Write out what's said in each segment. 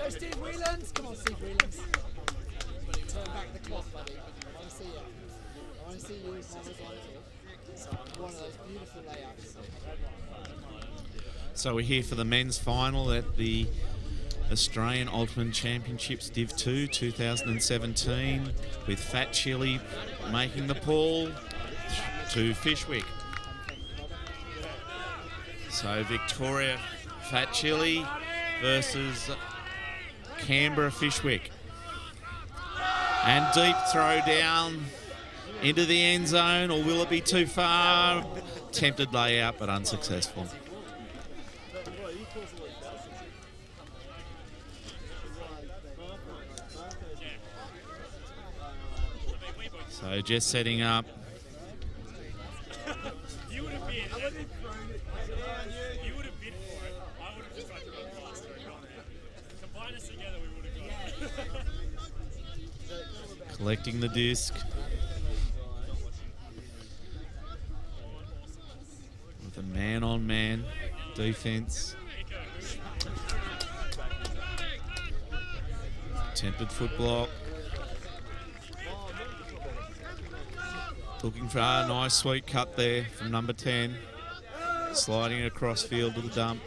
go, Steve Whelan's. Come on, Steve Whelan's. Turn back the clock, buddy. I want to see you. I want to see you as so one of those beautiful layouts. So we're here for the men's final at the Australian Ultimate Championships Div 2 2017 with Phat Chili making the pull to Fyshwick. So Victoria Phat Chili versus Canberra Fyshwick. And deep throw down into the end zone, or will it be too far? Attempted layout but unsuccessful. So just setting up. You would have bid for it. I would have just tried to run faster and gone out. Combine us together, we would have got it. Collecting the disc. With a man-on-man defense. Attempted foot block. Looking for a nice sweet cut there from number 10. Sliding across field to the dump.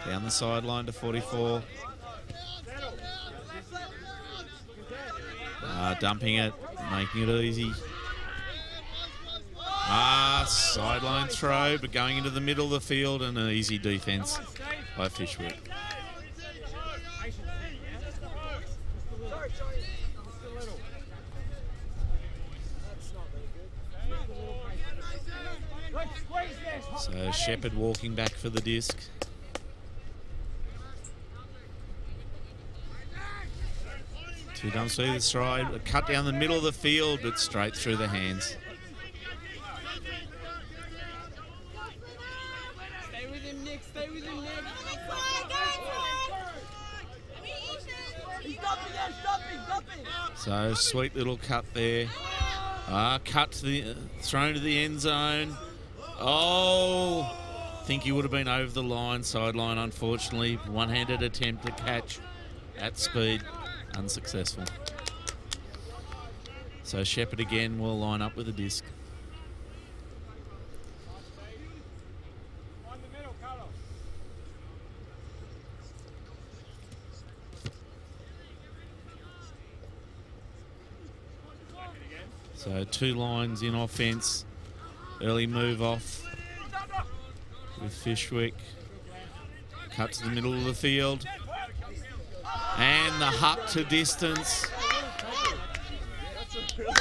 Down the sideline to 44. Dumping it, making it easy. Sideline throw, but going into the middle of the field, and an easy defense by Fyshwick. So Shepherd walking back for the disc. Two dumps through the stride, a cut down the middle of the field, but straight through the hands. Stay with him, Nick. Stay with him, Nick. So sweet little cut there. Cut to the thrown to the end zone. Oh, I think he would have been over the line, sideline, unfortunately. One-handed attempt to catch at speed, unsuccessful. So Shepherd again will line up with the disc. So two lines in offense. Early move off with Fyshwick. Cut to the middle of the field. And the hut to distance.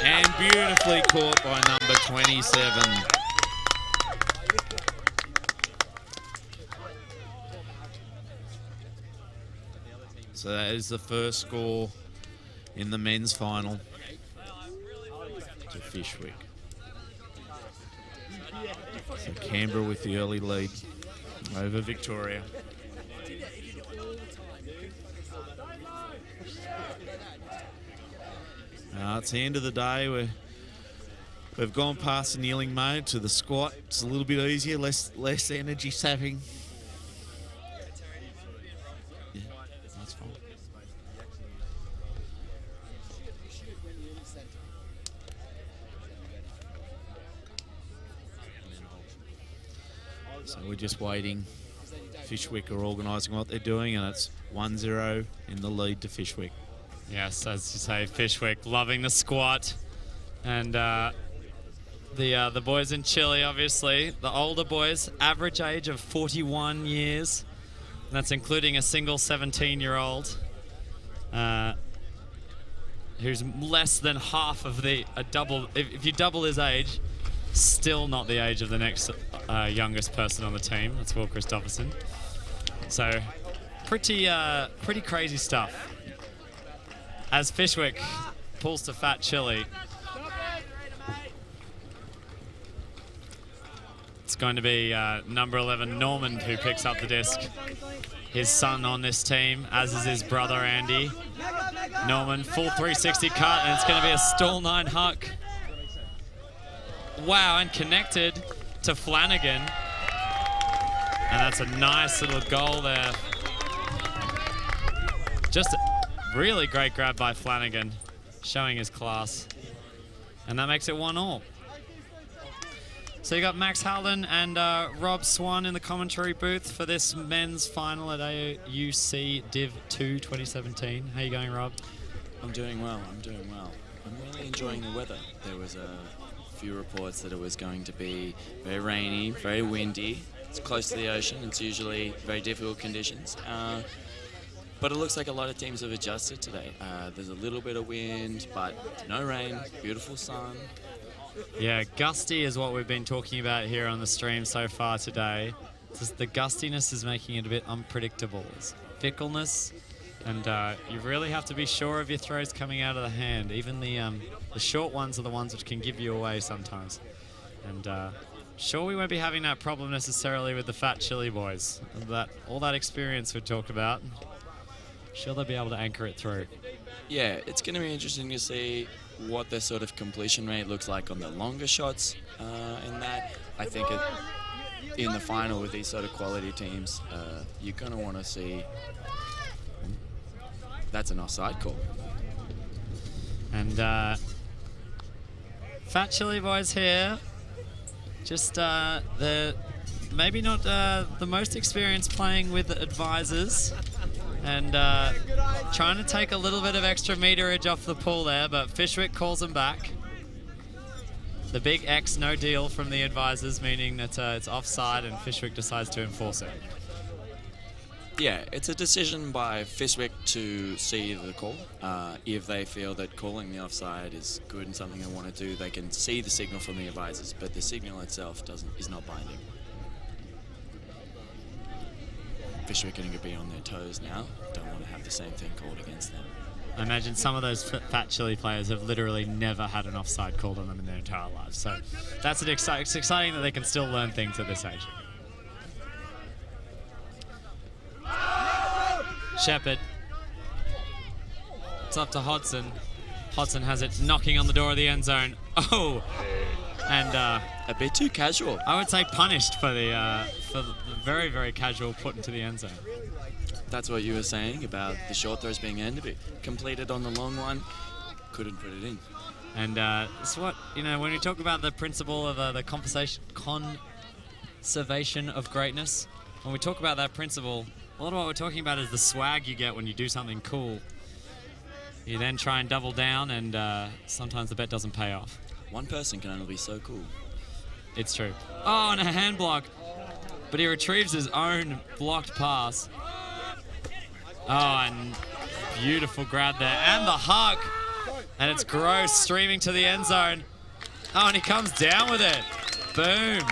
And beautifully caught by number 27. So that is the first score in the men's final to Fyshwick. So Canberra with the early lead over Victoria. It's the end of the day. We've gone past the kneeling mode to the squat. It's a little bit easier, less energy sapping. Yeah, that's fine. So we're just waiting. Fyshwick are organising what they're doing, and it's 1-0 in the lead to Fyshwick. Yes, as you say, Fyshwick loving the squat, and the boys in Chile, obviously, the older boys, average age of 41 years, and that's including a single 17-year-old who's less than half of the double. If you double his age, still not the age of the next youngest person on the team. That's Will Christopherson. So pretty crazy stuff. As Fyshwick pulls to Phat Chili, it's going to be number 11 Norman who picks up the disc. His son on this team, as is his brother Andy. Norman, full 360 cut, and it's going to be a stall 9 huck. Wow, and connected to Flanagan. And that's a nice little goal there Just a really great grab by Flanagan, showing his class. And that makes it 1-1. So you got Max Halden and Rob Swan in the commentary booth for this men's final at AD2UC Div 2 2017. How you going, Rob? I'm doing well. I'm really enjoying the weather. There was a few reports that it was going to be very rainy, very windy. It's close to the ocean. It's usually very difficult conditions. But it looks like a lot of teams have adjusted today. There's a little bit of wind, but no rain, beautiful sun. Yeah, gusty is what we've been talking about here on the stream so far today. Just the gustiness is making it a bit unpredictable. It's fickleness, and you really have to be sure of your throws coming out of the hand. Even the short ones are the ones which can give you away sometimes. And sure, we won't be having that problem necessarily with the Phat Chili boys. All that experience we talked about. Sure, they'll be able to anchor it through. Yeah, it's going to be interesting to see what their sort of completion rate looks like on the longer shots in that. I think in the final with these sort of quality teams, you're going to want to see... That's an offside call. And Phat Chili boys here. Just they're maybe not the most experienced playing with advisors. And trying to take a little bit of extra meterage off the pool there, but Fyshwick calls him back. The big X no deal from the advisors, meaning that it's offside, and Fyshwick decides to enforce it. Yeah, it's a decision by Fyshwick to see the call. If they feel that calling the offside is good and something they want to do, they can see the signal from the advisors, but the signal itself is not binding. Fyshwick going to be on their toes now. Don't want to have the same thing called against them. I imagine some of those Phat Chili players have literally never had an offside called on them in their entire lives. So that's it's exciting that they can still learn things at this age. Shepherd. It's up to Hodson. Hodson has it knocking on the door of the end zone. Oh! And a bit too casual. I would say punished for the very, very casual put into the end zone. That's what you were saying about the short throws being completed on the long one. Couldn't put it in. And it's what, when we talk about the principle of the conservation of greatness, when we talk about that principle, a lot of what we're talking about is the swag you get when you do something cool. You then try and double down, and sometimes the bet doesn't pay off. One person can only be so cool. It's true. Oh, and a hand block. But he retrieves his own blocked pass. Oh, and beautiful grab there. And the hug. And it's Gross streaming to the end zone. Oh, and he comes down with it. Boom.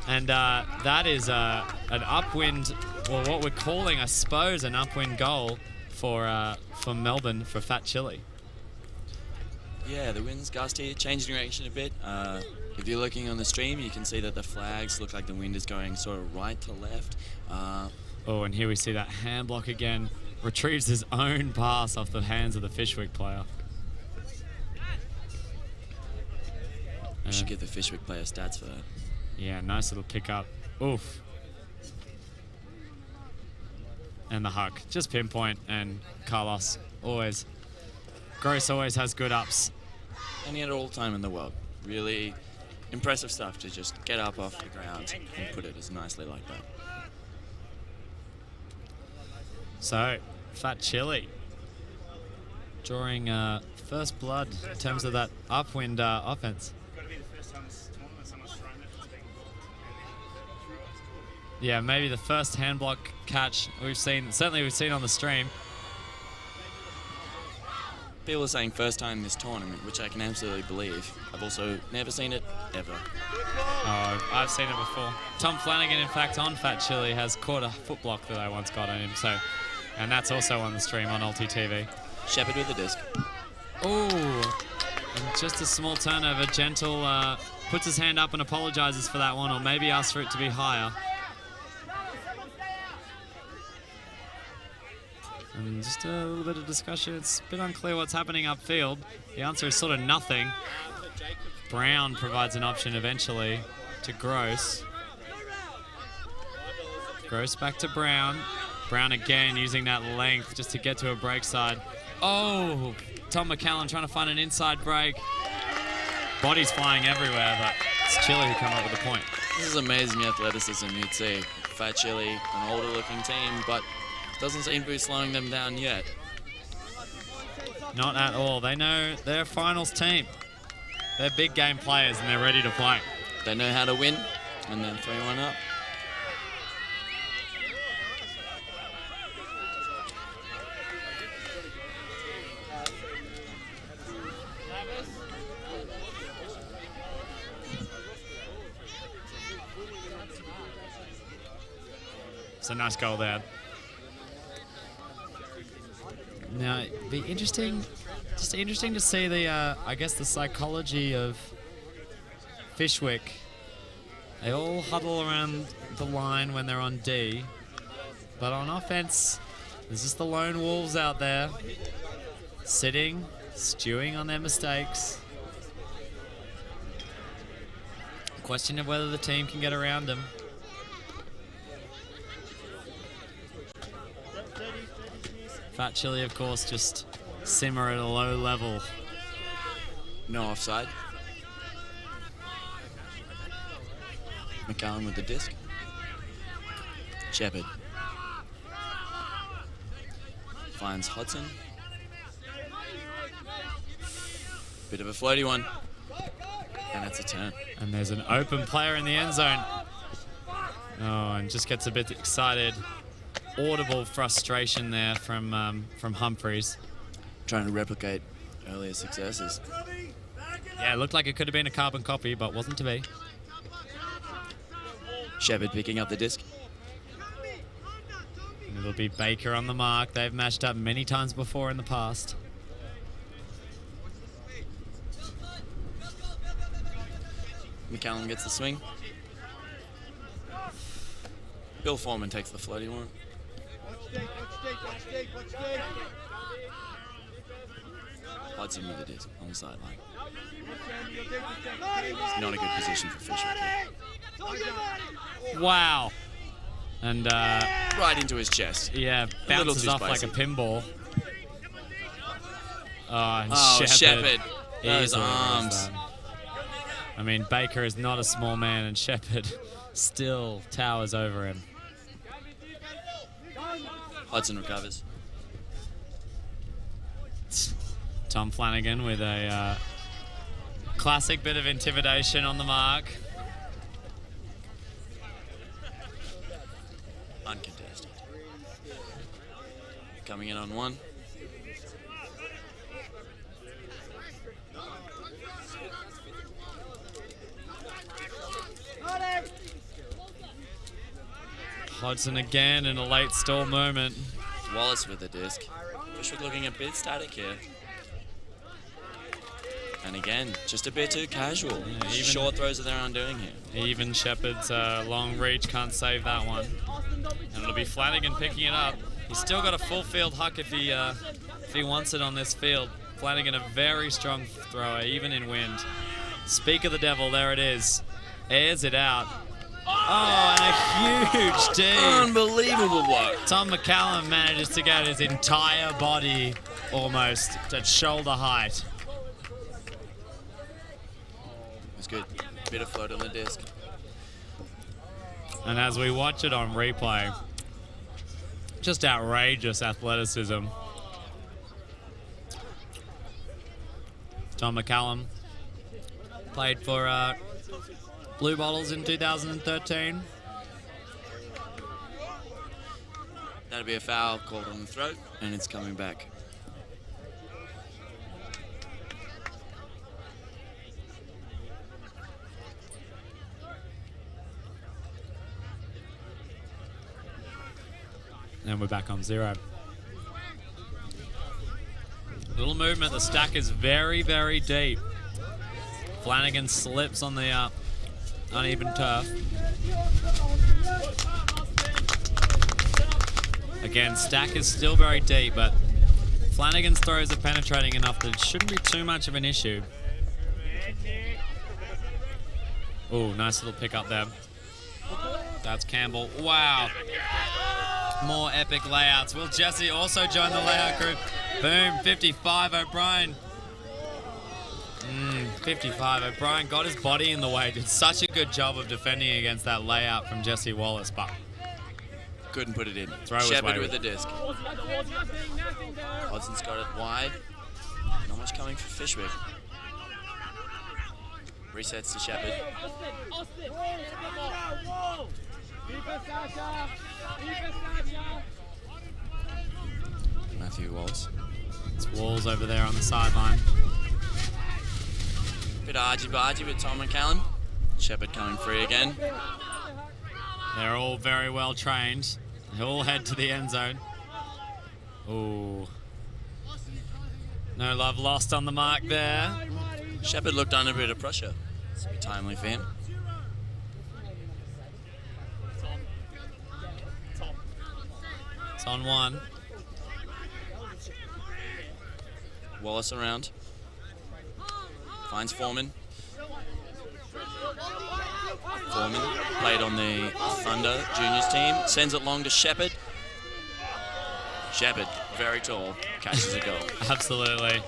And that is an upwind, well, what we're calling, I suppose, an upwind goal for Melbourne for Phat Chili. Yeah, the wind's gusty, changing direction a bit. If you're looking on the stream, you can see that the flags look like the wind is going sort of right to left. Oh, and here we see that hand block again. Retrieves his own pass off the hands of the Fyshwick player. We should give the Fyshwick player stats for that. Yeah, nice little pick up. Oof. And the hug. Just pinpoint, and Carlos always... Gross always has good ups. And he had all the time in the world. Really impressive stuff to just get up off the ground and put it as nicely like that. So, Phat Chili drawing first blood in terms of that upwind offense. Yeah, maybe the first hand block catch we've seen on the stream. People are saying first time this tournament, which I can absolutely believe. I've also never seen it, ever. Oh, I've seen it before. Tom Flanagan, in fact, on Phat Chili has caught a foot block that I once got on him. So, and that's also on the stream on Ulti TV. Shepherd with the disc. Oh, and just a small turnover. Gentle puts his hand up and apologizes for that one, or maybe asks for it to be higher. And just a little bit of discussion. It's a bit unclear what's happening upfield. The answer is sort of nothing. Brown provides an option eventually to Gross. Gross back to Brown. Brown again using that length just to get to a break side. Oh, Tom McCallum trying to find an inside break. Body's flying everywhere, but it's Chile who come up with the point. This is amazing athleticism. You'd see Phat Chile, an older looking team, but doesn't seem to be slowing them down yet. Not at all. They know they're a finals team. They're big game players and they're ready to play. They know how to win and then 3-1 up. It's a nice goal there. Now, it'd be interesting to see the, I guess, the psychology of Fyshwick. They all huddle around the line when they're on D, but on offense, there's just the lone wolves out there, sitting, stewing on their mistakes. Question of whether the team can get around them. Phat Chile, of course, just simmer at a low level. No offside. McCallum with the disc. Shepherd finds Hodson. Bit of a floaty one. And it's a turn. And there's an open player in the end zone. Oh, and just gets a bit excited. Audible frustration there from Humphreys. Trying to replicate earlier successes. Yeah, it looked like it could have been a carbon copy, but wasn't to be. Shepherd picking up the disc. And it'll be Baker on the mark. They've matched up many times before in the past. McCallum gets the swing. Bill Foreman takes the floaty one. Hodson with the disc on the sideline. It's not a good position for Fyshwick. Wow. And right into his chest. yeah, bounces off like a pinball. Oh, and Shepherd. Those Those arms. I mean, Baker is not a small man, and Shepherd still towers over him. Hodson recovers. Tom Flanagan with a classic bit of intimidation on the mark. Uncontested. Coming in on one. Hodson again in a late stall moment. Wallace with the disc. Fyshwick looking a bit static here. And again, just a bit too casual. Yeah, even- Short throws are their undoing here. Even Shepherd's long reach can't save that one. And it'll be Flanagan picking it up. He's still got a full field huck if he wants it on this field. Flanagan a very strong thrower, even in wind. Speak of the devil, there it is. Airs it out. Oh, and a huge D. Unbelievable block. Tom McCallum manages to get his entire body almost at shoulder height. It was good. Bit of float on the disc. And as we watch it on replay, just outrageous athleticism. Tom McCallum played for Blue Bottles in 2013. That'll be a foul called on the throat, and it's coming back. And we're back on 0. Little movement, the stack is very, very deep. Flanagan slips on the uneven turf. Again, stack is still very deep, but Flanagan's throws are penetrating enough that it shouldn't be too much of an issue. Oh, nice little pick up there. That's Campbell. Wow. more epic layouts. Will Jesse also join the layout group? Boom, 55 O'Brien. 55 O'Brien got his body in the way. Did such a good job of defending against that layout from Jesse Wallace, but couldn't put it in. Throw his Shepard way with the disc. Hodson's got it wide. Not much coming for Fyshwick. Resets to Shepard. Matthew Wallace. it's Walls over there on the sideline. Bit argy-bargy with Tom and Callum. Shepard coming free again. They're all very well trained. They all head to the end zone. Ooh. No love lost on the mark there. Shepard looked under a bit of pressure. It's a bit timely for him. It's on one. Wallace around. Finds Foreman. Foreman played on the Thunder Juniors team. Sends it long to Shepard. Shepard, very tall, catches a goal. Absolutely.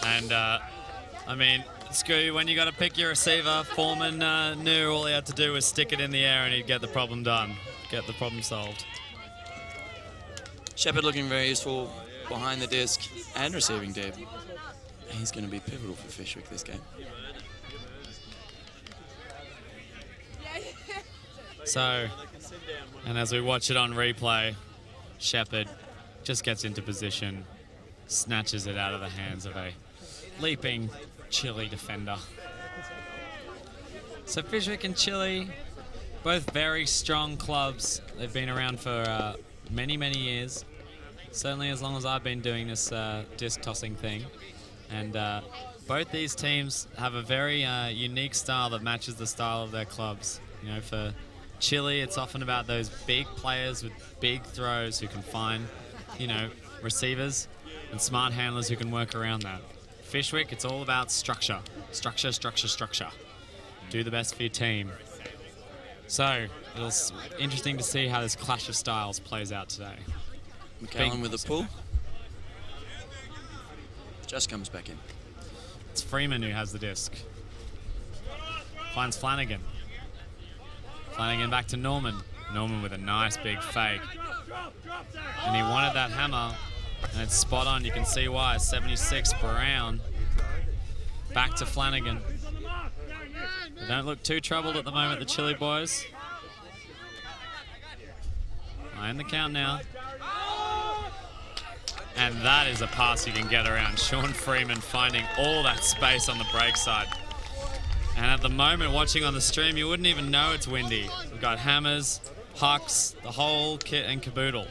And, I mean, Scoo, when you got to pick your receiver, Foreman knew all he had to do was stick it in the air and he'd get the problem done, get the problem solved. Shepard looking very useful behind the disc and receiving deep. He's going to be pivotal for Fyshwick this game. So, and as we watch it on replay, Shepard just gets into position, snatches it out of the hands of a leaping Chile defender. So Fyshwick and Chile, both very strong clubs. They've been around for many, many years. Certainly as long as I've been doing this disc tossing thing. And both these teams have a very unique style that matches the style of their clubs. You know, for Chile, it's often about those big players with big throws who can find, you know, receivers and smart handlers who can work around that. Fyshwick, it's all about structure. Structure, structure, structure. Do the best for your team. So, it's interesting to see how this clash of styles plays out today. McCallum with a pull. Just comes back in. It's Freeman who has the disc. Finds Flanagan. Flanagan back to Norman. Norman with a nice big fake. And he wanted that hammer, and it's spot on. You can see why. 76 Brown. Back to Flanagan. They don't look too troubled at the moment, the Chile boys. In the count now. And that is a pass you can get around. Sean Freeman finding all that space on the break side. And at the moment, watching on the stream, you wouldn't even know it's windy. We've got hammers, hucks, the whole kit and caboodle.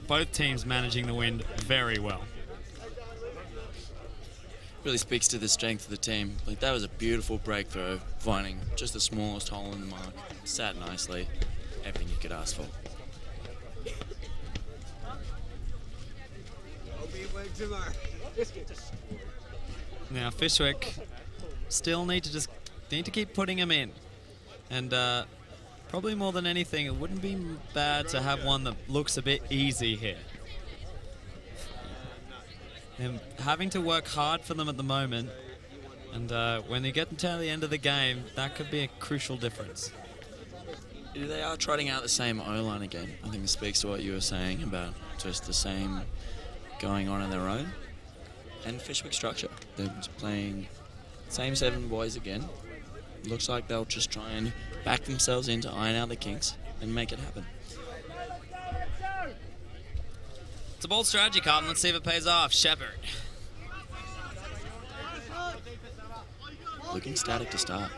Both teams managing the wind very well. Really speaks to the strength of the team. Like, that was a beautiful break throw, finding just the smallest hole in the mark. Sat nicely. Everything you could ask for. Now Fyshwick still need to keep putting him in, and probably more than anything, it wouldn't be bad to have one that looks a bit easy here. And having to work hard for them at the moment, and when they get to the end of the game, that could be a crucial difference. They are trotting out the same O-line again. I think it speaks to what you were saying about just the same going on in their own. And Fyshwick structure. They're just playing same 7 boys again. Looks like they'll just try and back themselves in to iron out the kinks and make it happen. It's a bold strategy, Carlton. Let's see if it pays off. Shepard. Looking static to start.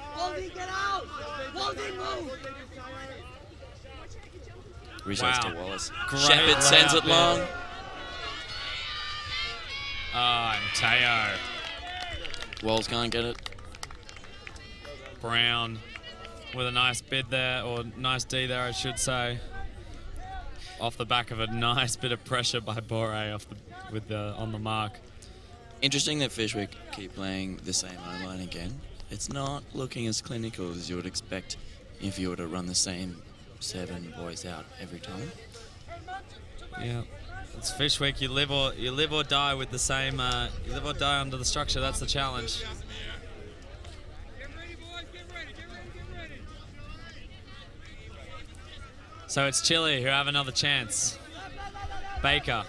Resets to Wallace. Great Shepard sends it long. Oh, and Teo. Walls can't get it. Brown with a nice bid there, or nice D there, I should say. Off the back of a nice bit of pressure by Bore on the mark. Interesting that Fyshwick keep playing the same O-line again. It's not looking as clinical as you would expect if you were to run the same 7 boys out every time. Yeah. It's Fyshwick. You live or die with the same. You live or die under the structure. That's the challenge. So it's Chile who have another chance. Baker.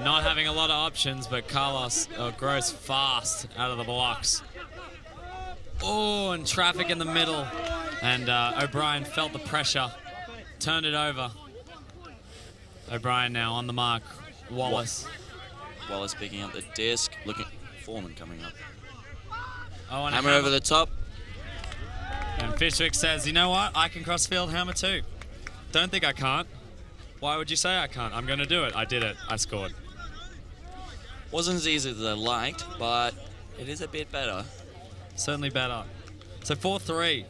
Not having a lot of options, but Carlos Gross fast out of the blocks. Oh, and traffic in the middle. And O'Brien felt the pressure. Turned it over. O'Brien now on the mark. Wallace. Wallace picking up the disc. Looking. Foreman coming up. Oh, and Hammer over the top. And Fyshwick says, you know what? I can cross field hammer too. Don't think I can't. Why would you say I can't? I'm going to do it. I did it. I scored. Wasn't as easy as I liked, but it is a bit better. Certainly better. So 4-3.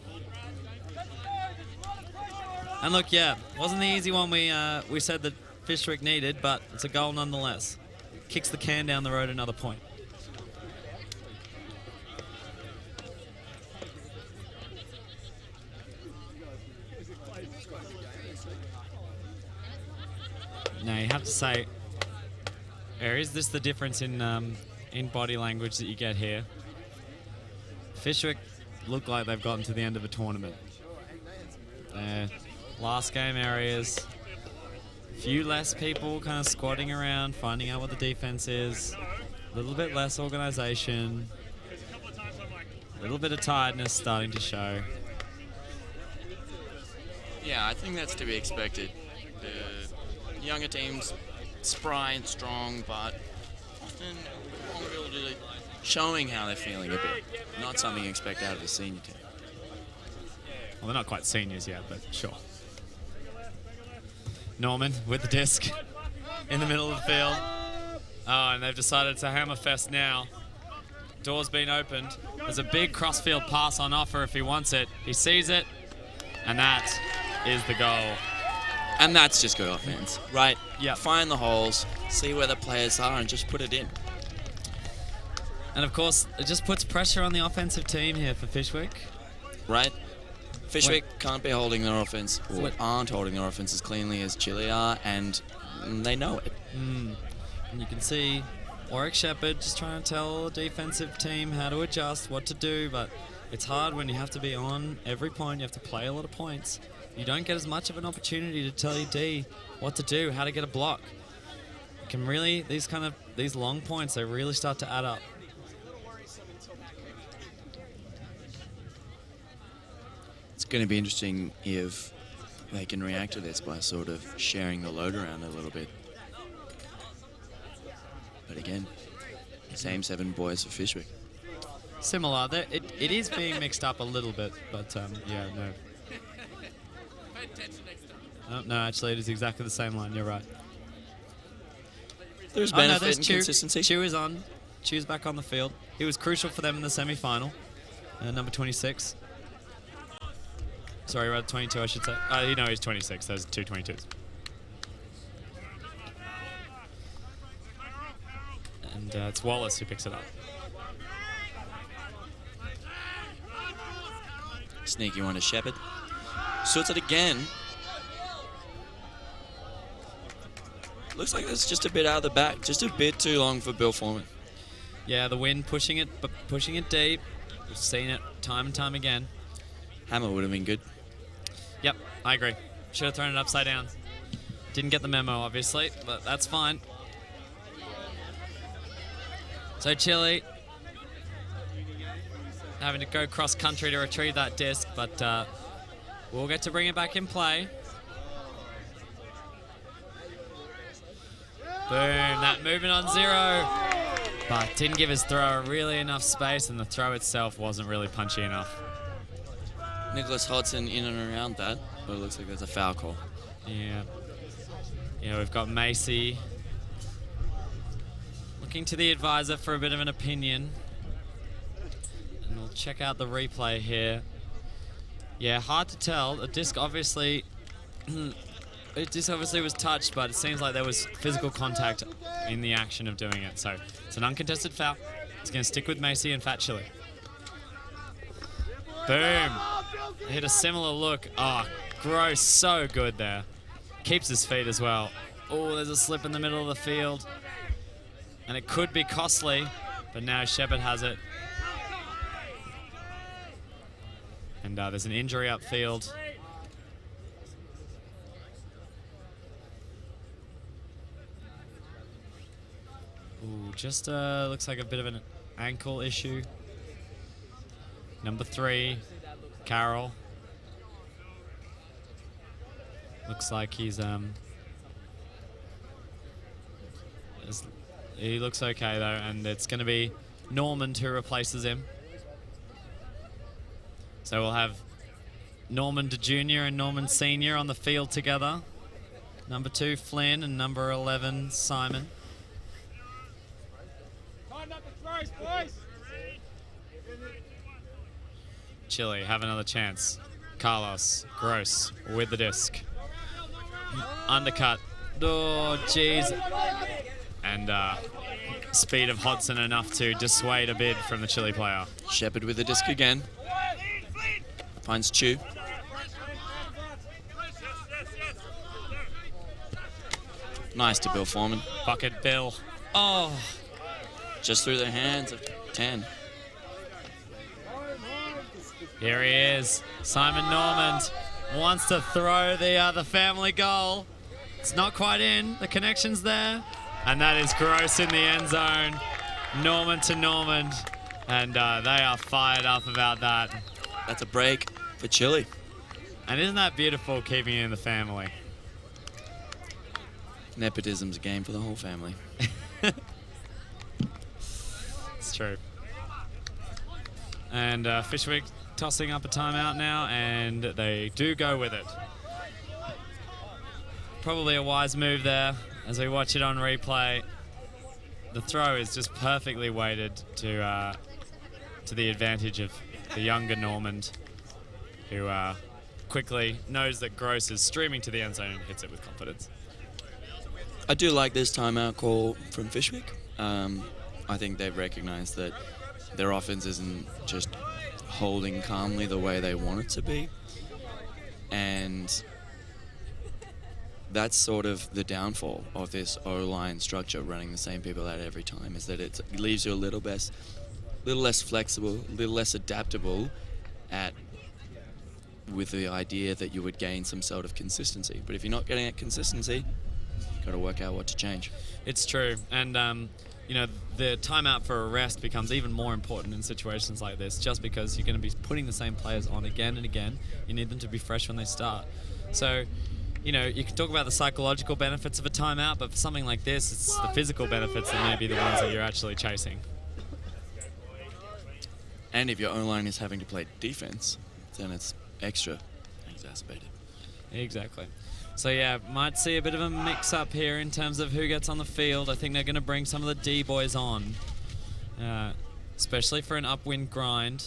And look, yeah, wasn't the easy one we said that Fyshwick needed, but it's a goal nonetheless. Kicks the can down the road another point. Now you have to say, is this the difference in body language that you get here? Fyshwick look like they've gotten to the end of a tournament. Last game areas, few less people kind of squatting around, finding out what the defense is, a little bit less organization, a little bit of tiredness starting to show. Yeah, I think that's to be expected. The younger teams, spry and strong, but often vulnerability, showing how they're feeling a bit. Not something you expect out of a senior team. Well, they're not quite seniors yet, but sure. Norman with the disc in the middle of the field. Oh, and they've decided it's a hammer fest now. Door's been opened. There's a big crossfield pass on offer if he wants it. He sees it, and that is the goal. And that's just good offense, right? Yeah. Find the holes, see where the players are, and just put it in. And of course, it just puts pressure on the offensive team here for Fyshwick. Right? Fyshwick can't be holding their offense, or Wait. aren't holding their offense as cleanly as Chile are, and they know it. And you can see Warwick Shepherd just trying to tell the defensive team how to adjust, what to do, but it's hard when you have to be on every point, you have to play a lot of points. You don't get as much of an opportunity to tell your D what to do, how to get a block. You can really, these long points, they really start to add up. It's going to be interesting if they can react to this by sort of sharing the load around a little bit. But again, same 7 boys for Fyshwick. Similar, it is being mixed up a little bit, but yeah, no. No, actually, it is exactly the same line. You're right. There's benefit there's and Chew. consistency. Chew is on. Chew's back on the field. He was crucial for them in the semi-final. Number 26. Sorry, right, 22, I should say. You know he's 26. Those are two 22s. And it's Wallace who picks it up. Sneaky one to Shepherd. Shoots it again. Looks like that's just a bit out of the back. Just a bit too long for Bill Foreman. Yeah, the wind pushing it deep. We've seen it time and time again. Hammer would have been good. Yep, I agree. Should have thrown it upside down. Didn't get the memo, obviously, but that's fine. So Chile having to go cross-country to retrieve that disc, but we'll get to bring it back in play. Boom, that movement on 0. But didn't give his thrower really enough space, and the throw itself wasn't really punchy enough. Nicholas Hodson in and around that, but it looks like there's a foul call. Yeah. Yeah, we've got Macy looking to the advisor for a bit of an opinion. And we'll check out the replay here. Yeah, hard to tell. The disc obviously was touched, but it seems like there was physical contact in the action of doing it. So it's an uncontested foul. It's going to stick with Macy and Phat Chile. Boom. Hit a similar look. Oh, gross. So good there. keeps his feet as well. Oh, there's a slip in the middle of the field. And it could be costly, but now Shepard has it. And there's an injury upfield. Ooh, just looks like a bit of an ankle issue. Number 3, Carroll. Looks like he's he looks okay though, and it's going to be Normand who replaces him. So we'll have Normand Jr. and Normand Sr. on the field together. Number 2, Flynn, and number 11, Simon. Chile have another chance. Carlos, Gross with the disc. Undercut. Oh, jeez. And speed of Hodson enough to dissuade a bid from the Chile player. Shepard with the disc again. Finds Chu. Nice to Bill Foreman. Bucket Bill. Oh. Just through the hands of 10. Here he is. Simon Normand wants to throw the family goal. It's not quite in. The connection's there. And that is Gross in the end zone. Normand to Normand. And they are fired up about that. That's a break for Chile. And isn't that beautiful, keeping it in the family? Nepotism's a game for the whole family. It's true. And Fyshwick tossing up a timeout now, and they do go with it. Probably a wise move there as we watch it on replay. The throw is just perfectly weighted to the advantage of the younger Normand, who quickly knows that Gross is streaming to the end zone and hits it with confidence. I do like this timeout call from Fyshwick. I think they've recognized that their offense isn't just holding calmly the way they want it to be. And that's sort of the downfall of this O-line structure, running the same people out every time, is that it leaves you a little less flexible, a little less adaptable with the idea that you would gain some sort of consistency. But if you're not getting that consistency, you've got to work out what to change. It's true. And you know, the timeout for a rest becomes even more important in situations like this, just because you're going to be putting the same players on again and again. You need them to be fresh when they start. So, you know, you can talk about the psychological benefits of a timeout, but for something like this, it's the physical benefits that may be the ones that you're actually chasing. And if your O-line is having to play defense, then it's extra exacerbated. Exactly. So yeah, might see a bit of a mix-up here in terms of who gets on the field. I think they're going to bring some of the D-boys on, especially for an upwind grind.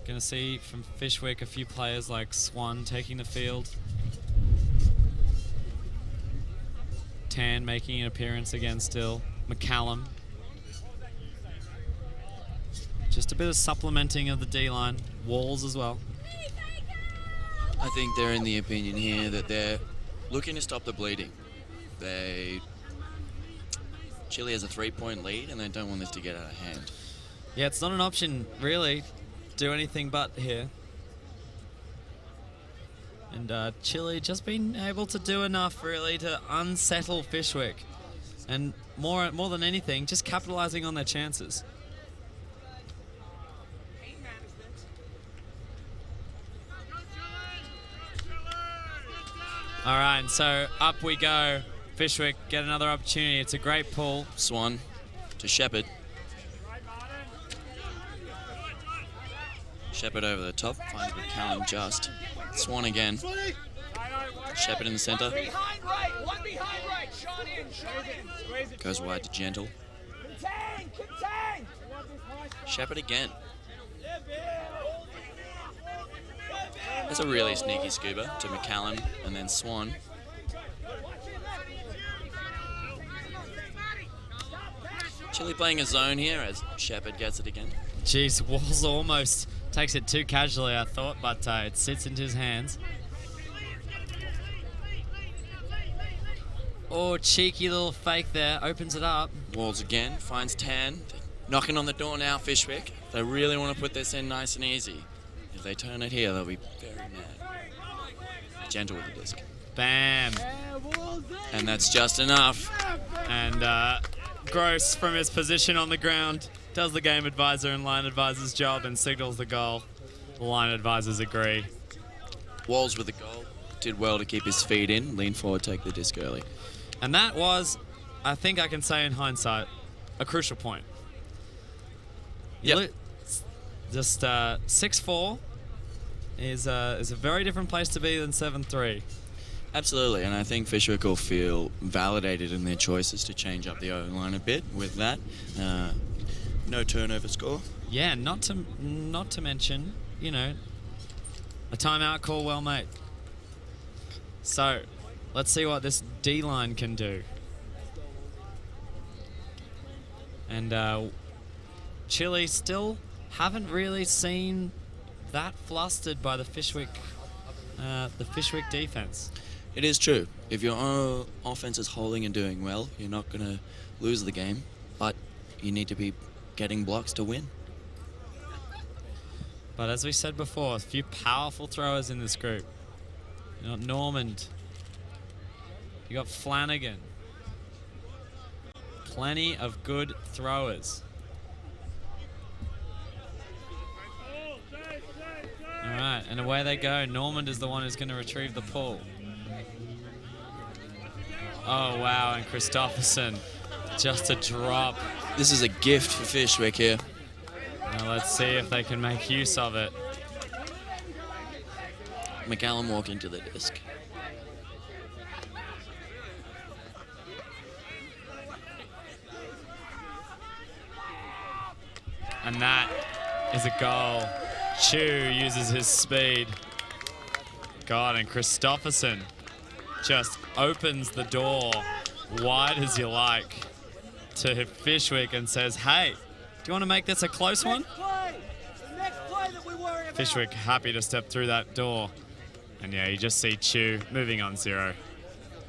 Going to see from Fyshwick a few players like Swan taking the field. Tan making an appearance again still. McCallum. Just a bit of supplementing of the D-line. Walls as well. I think they're in the opinion here that they're looking to stop the bleeding. Chile has a 3-point lead and they don't want this to get out of hand. Yeah, it's not an option, really. Do anything but here. And Chile just been able to do enough, really, to unsettle Fyshwick. And more than anything, just capitalizing on their chances. All right, and so up we go. Fyshwick get another opportunity. It's a great pull. Swan to Shepard. Shepard over the top, finds McCallum just. Swan again. Shepard in the center. Goes wide to Gentle. Shepard again. That's a really sneaky scuba to McCallum and then Swan. Chile playing a zone here as Shepard gets it again. Jeez, Walls almost takes it too casually, I thought, but it sits into his hands. Oh, cheeky little fake there. Opens it up. Walls again, finds Tan. Knocking on the door now, Fyshwick. They really want to put this in nice and easy. If they turn it here, they'll be very mad. Gentle with the disc. Bam. And that's just enough. And Gross, from his position on the ground, does the game advisor and line advisor's job and signals the goal. The line advisors agree. Walls with the goal. Did well to keep his feet in, lean forward, take the disc early. And that was, I think I can say in hindsight, a crucial point. Yep. Just 6-4 is a very different place to be than 7-3. Absolutely, and I think Fyshwick will feel validated in their choices to change up the O-line a bit with that. No turnover score. Yeah, not to mention, you know, a timeout call well made. So, let's see what this D-line can do. And Chile still haven't really seen that flustered by the Fyshwick defense. It is true. If your offense is holding and doing well, you're not going to lose the game, but you need to be getting blocks to win. But as we said before, a few powerful throwers in this group. You got Normand. You got Flanagan. Plenty of good throwers. All right, and away they go. Normand is the one who's going to retrieve the pull. Oh, wow, and Christopherson, just a drop. This is a gift for Fyshwick here. Now let's see if they can make use of it. McCallum walking to the disc. And that is a goal. Chu uses his speed. God, and Christopherson just opens the door wide as you like to Fyshwick and says, hey, do you want to make this a close one? Fyshwick happy to step through that door. And yeah, you just see Chu moving on 0.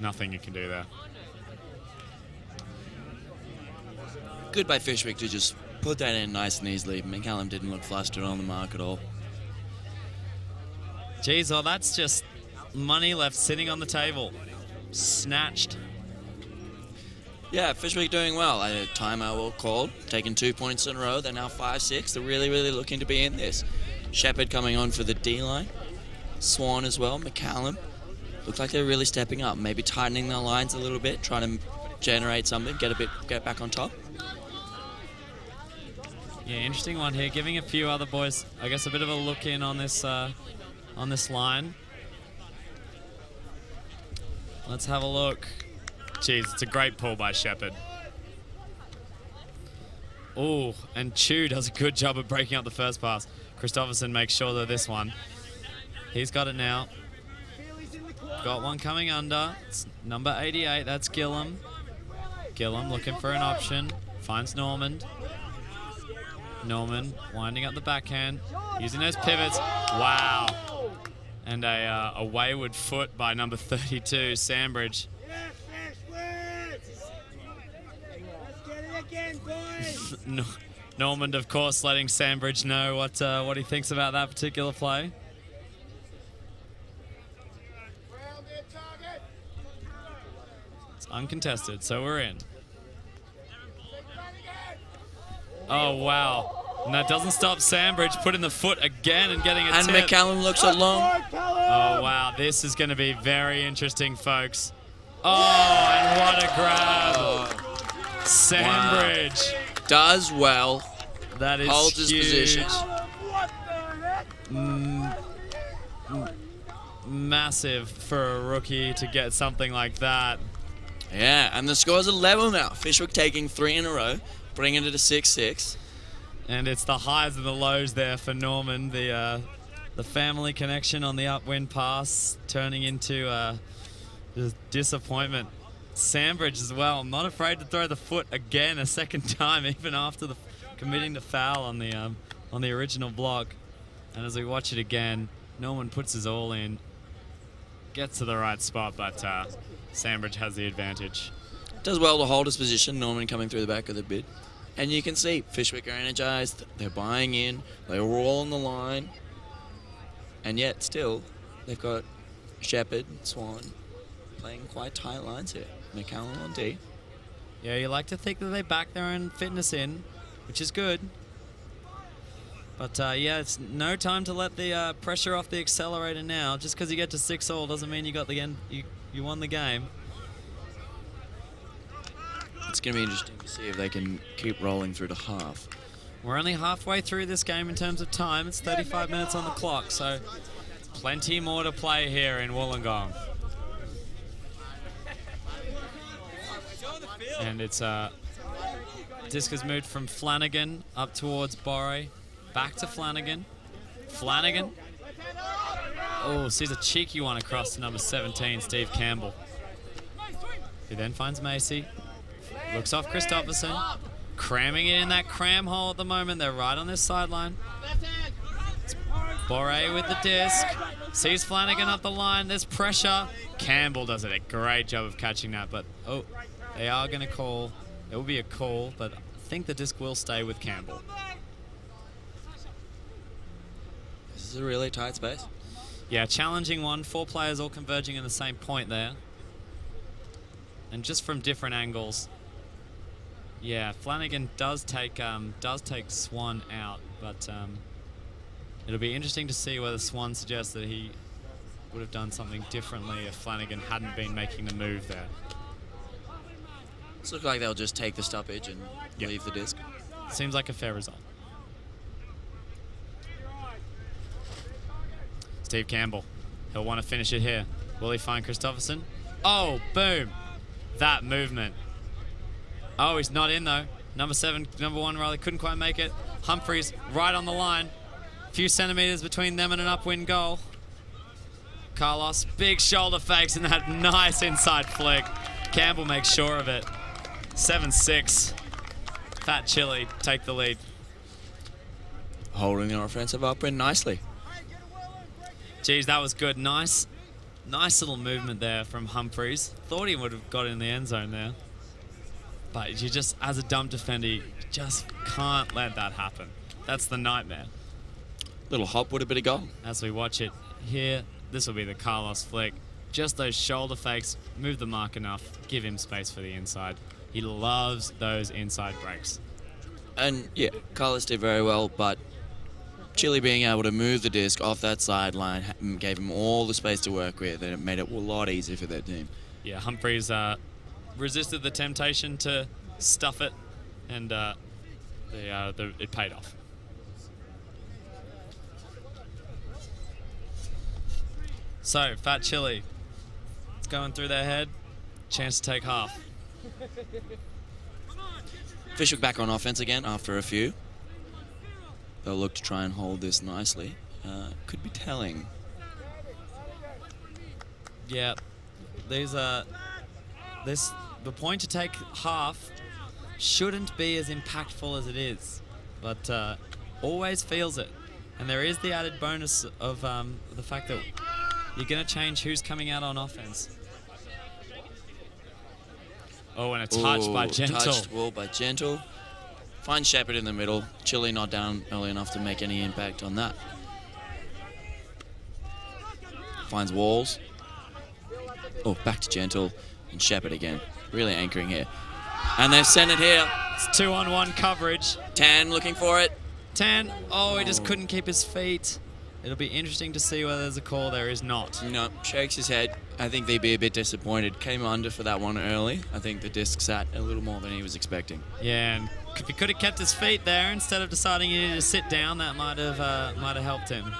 Nothing you can do there. Good by Fyshwick to just put that in nice and easily. McCallum didn't look flustered on the mark at all. Geez, well, that's just money left sitting on the table. Snatched. Yeah, Fyshwick doing well. A timeout well called, taking 2 points in a row. They're now 5-6. They're really, really looking to be in this. Shepherd coming on for the D-line. Swan as well. McCallum. Looks like they're really stepping up. Maybe tightening their lines a little bit, trying to generate something, get back on top. Yeah, interesting one here. Giving a few other boys, I guess, a bit of a look in on this line. Let's have a look. Jeez, it's a great pull by Shepherd. Oh, and Chu does a good job of breaking up the first pass. Christopherson makes sure that this one. He's got it now. Got one coming under. It's number 88, that's Gillum. Gillum looking for an option. Finds Normand. Normand winding up the backhand. Using those pivots. Wow. And a wayward foot by number 32, Sandbridge. Normand, of course, letting Sandbridge know what he thinks about that particular play. It's uncontested, so we're in. Oh, wow. And that doesn't stop Sandbridge putting the foot again and getting a And tip. McCallum looks alone. Oh, wow. This is going to be very interesting, folks. Oh, and what a grab. Sandbridge. Wow. Does well. That is holds his huge. position. Massive for a rookie to get something like that. Yeah, and the scores are level now. Fyshwick taking 3 in a row, bringing it to 6-6. And it's the highs and the lows there for Norman. The family connection on the upwind pass turning into disappointment. Sandbridge as well, not afraid to throw the foot again a second time, even after committing the foul on the original block. And as we watch it again, Norman puts his all in, gets to the right spot, but Sandbridge has the advantage. Does well to hold his position. Norman coming through the back of the bid. And you can see Fyshwick are energized. They're buying in. They're all on the line. And yet, still, they've got Shepherd, Swan, playing quite tight lines here. McCallum on D. Yeah, you like to think that they back their own fitness in, which is good. But yeah, it's no time to let the pressure off the accelerator now. Just because you get to 6-all doesn't mean you got the end. You won the game. It's going to be interesting to see if they can keep rolling through to half. We're only halfway through this game in terms of time. It's 35 minutes on the clock, so plenty more to play here in Wollongong. And it's disc has moved from Flanagan up towards Borre, back to Flanagan. Flanagan. Oh, sees a cheeky one across to number 17, Steve Campbell. He then finds Macy. Looks off Christopherson. Cramming it in that cram hole at the moment. They're right on this sideline. Borre with the disc. Sees Flanagan up the line. There's pressure. Campbell does a great job of catching that, but oh, they are going to call. It will be a call, but I think the disc will stay with Campbell. This is a really tight space. Yeah, challenging one. 4 players all converging in the same point there. And just from different angles. Yeah, Flanagan does take Swan out, but it'll be interesting to see whether Swan suggests that he would have done something differently if Flanagan hadn't been making the move there. It looks like they'll just take the stoppage and leave the disc. Seems like a fair result. Steve Campbell, he'll want to finish it here. Will he find Christopherson? Oh, boom! That movement. Oh, he's not in though. Number 1 Riley couldn't quite make it. Humphreys right on the line. A few centimeters between them and an upwind goal. Carlos, big shoulder fakes and that nice inside flick. Campbell makes sure of it. 7-6. Phat Chili take the lead. Holding their offensive upwind nicely. Geez, that was good. Nice little movement there from Humphreys. Thought he would have got in the end zone there. But you just, as a dumb defender, you just can't let that happen. That's the nightmare. Little hop would have been a goal. As we watch it here, this will be the Carlos flick. Just those shoulder fakes, move the mark enough, give him space for the inside. He loves those inside breaks. And yeah, Carlos did very well, but Chile being able to move the disc off that sideline gave him all the space to work with, and it made it a lot easier for their team. Yeah, Humphreys resisted the temptation to stuff it, and it paid off. So, Phat Chili, it's going through their head. Chance to take half. Fyshwick back on offense again after a few. They'll look to try and hold this nicely. Could be telling. Yeah, the point to take half shouldn't be as impactful as it is, but always feels it. And there is the added bonus of the fact that you're going to change who's coming out on offense. Oh, and a touch by Gentle. Touched wall by Gentle. Finds Shepherd in the middle. Chile not down early enough to make any impact on that. Finds Walls. Oh, back to Gentle. And Shepherd again. Really anchoring here. And they've sent it here. It's 2-on-1 coverage. Tan looking for it. Tan. Oh, he just couldn't keep his feet. It'll be interesting to see whether there's a call. There is not. No, shakes his head. I think they'd be a bit disappointed. Came under for that one early. I think the disc sat a little more than he was expecting. Yeah, and if he could have kept his feet there instead of deciding he needed to sit down, that might have helped him.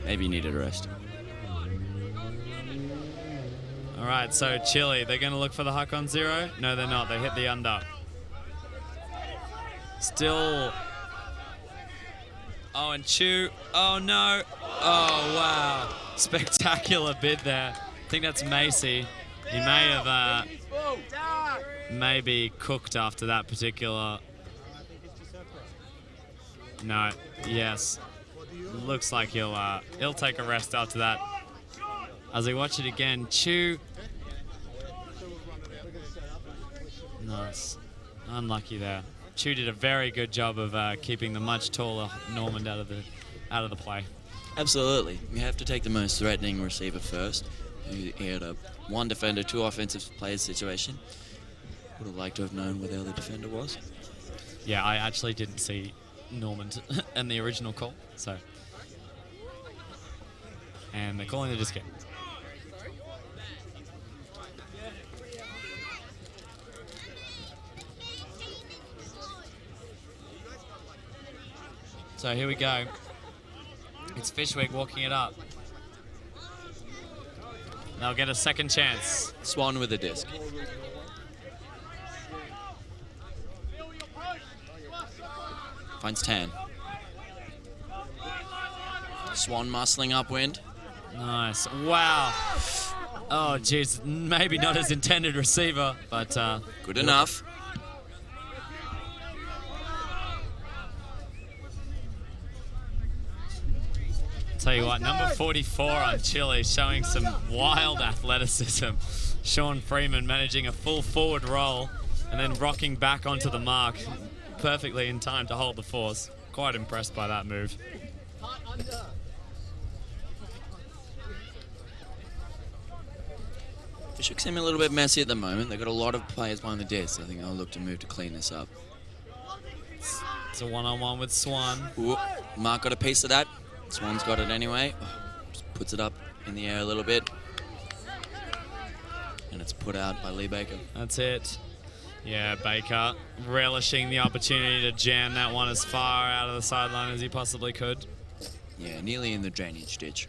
Maybe he needed a rest. All right, so Chile, they're going to look for the huck on 0. No, they're not. They hit the under. Still. Oh, and Chu. Oh, no. Oh, wow. Spectacular bid there. I think that's Macy. He may have maybe cooked after that particular. No. Yes. Looks like he'll take a rest after that. As we watch it again, Chu. Nice. Unlucky there. Chu did a very good job of keeping the much taller Normand out of the play. Absolutely. You have to take the most threatening receiver first. He had a one defender, two offensive players situation. Would have liked to have known where the other defender was. Yeah, I actually didn't see Normand in the original call, so. And they're calling the disc in. So here we go. It's Fyshwick walking it up. They'll get a second chance. Swan with the disc. Finds 10. Swan muscling upwind. Nice. Wow. Oh, jeez. Maybe not his intended receiver, but... Good enough. Tell you what, number 44 on Chile showing some wild athleticism. Sean Freeman managing a full forward roll and then rocking back onto the mark perfectly in time to hold the force. Quite impressed by that move. Fyshwick seem a little bit messy at the moment. They've got a lot of players behind the disc. I think they'll look to move to clean this up. It's a one-on-one with Swan. Ooh, Mark got a piece of that. Swan's got it anyway. Just puts it up in the air a little bit. And it's put out by Lee Baker. That's it. Yeah, Baker relishing the opportunity to jam that one as far out of the sideline as he possibly could. Yeah, nearly in the drainage ditch.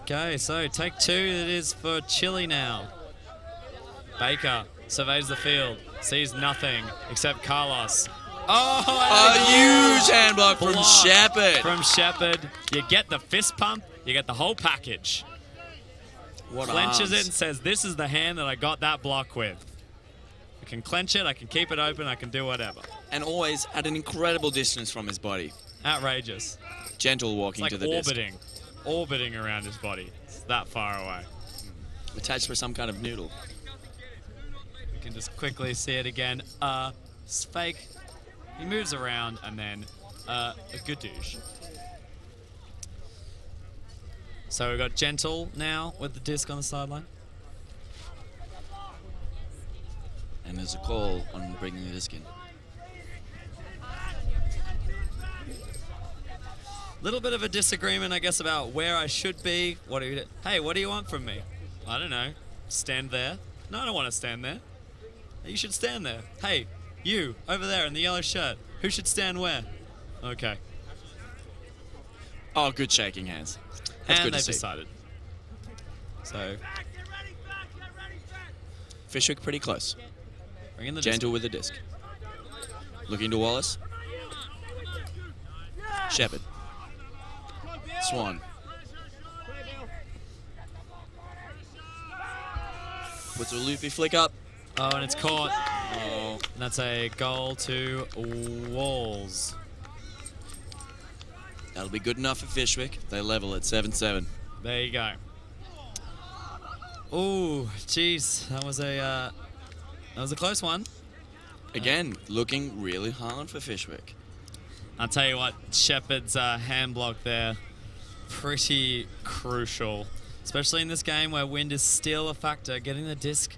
Okay, so take two it is for Chile now. Baker surveys the field, sees nothing except Carlos. Oh, a huge hand block from Shepard. From Shepard. You get the fist pump, you get the whole package. What Clenches arms. it and says, this is the hand that I got that block with. I can clench it, I can keep it open, I can do whatever. And always at an incredible distance from his body. Outrageous. Gentle walking It's to like the orbiting. disc. Orbiting around his body. It's that far away. Attached for some kind of noodle. You can just quickly see it again. It's fake. He moves around and then a gadoosh. So we've got Gentle now with the disc on the sideline. And there's a call on bringing the disc in. Little bit of a disagreement, I guess, about where I should be. Hey, what do you want from me? I don't know. Stand there? No, I don't want to stand there. You should stand there. Hey, you, over there in the yellow shirt. Who should stand where? Okay. Oh, good shaking hands. That's and good to they've see. decided. So, Fyshwick pretty close. bring in the Gentle with the disc. Looking to Wallace. Shepard. Swan. Puts a loopy flick up. Oh, and it's caught. Oh, And that's a goal to Walls. that'll be good enough for Fyshwick. They level at 7-7. There you go. Ooh, jeez, that was a close one. Again, looking really hard for Fyshwick. I'll tell you what, Shepard's hand block there, pretty crucial, especially in this game where wind is still a factor. Getting the disc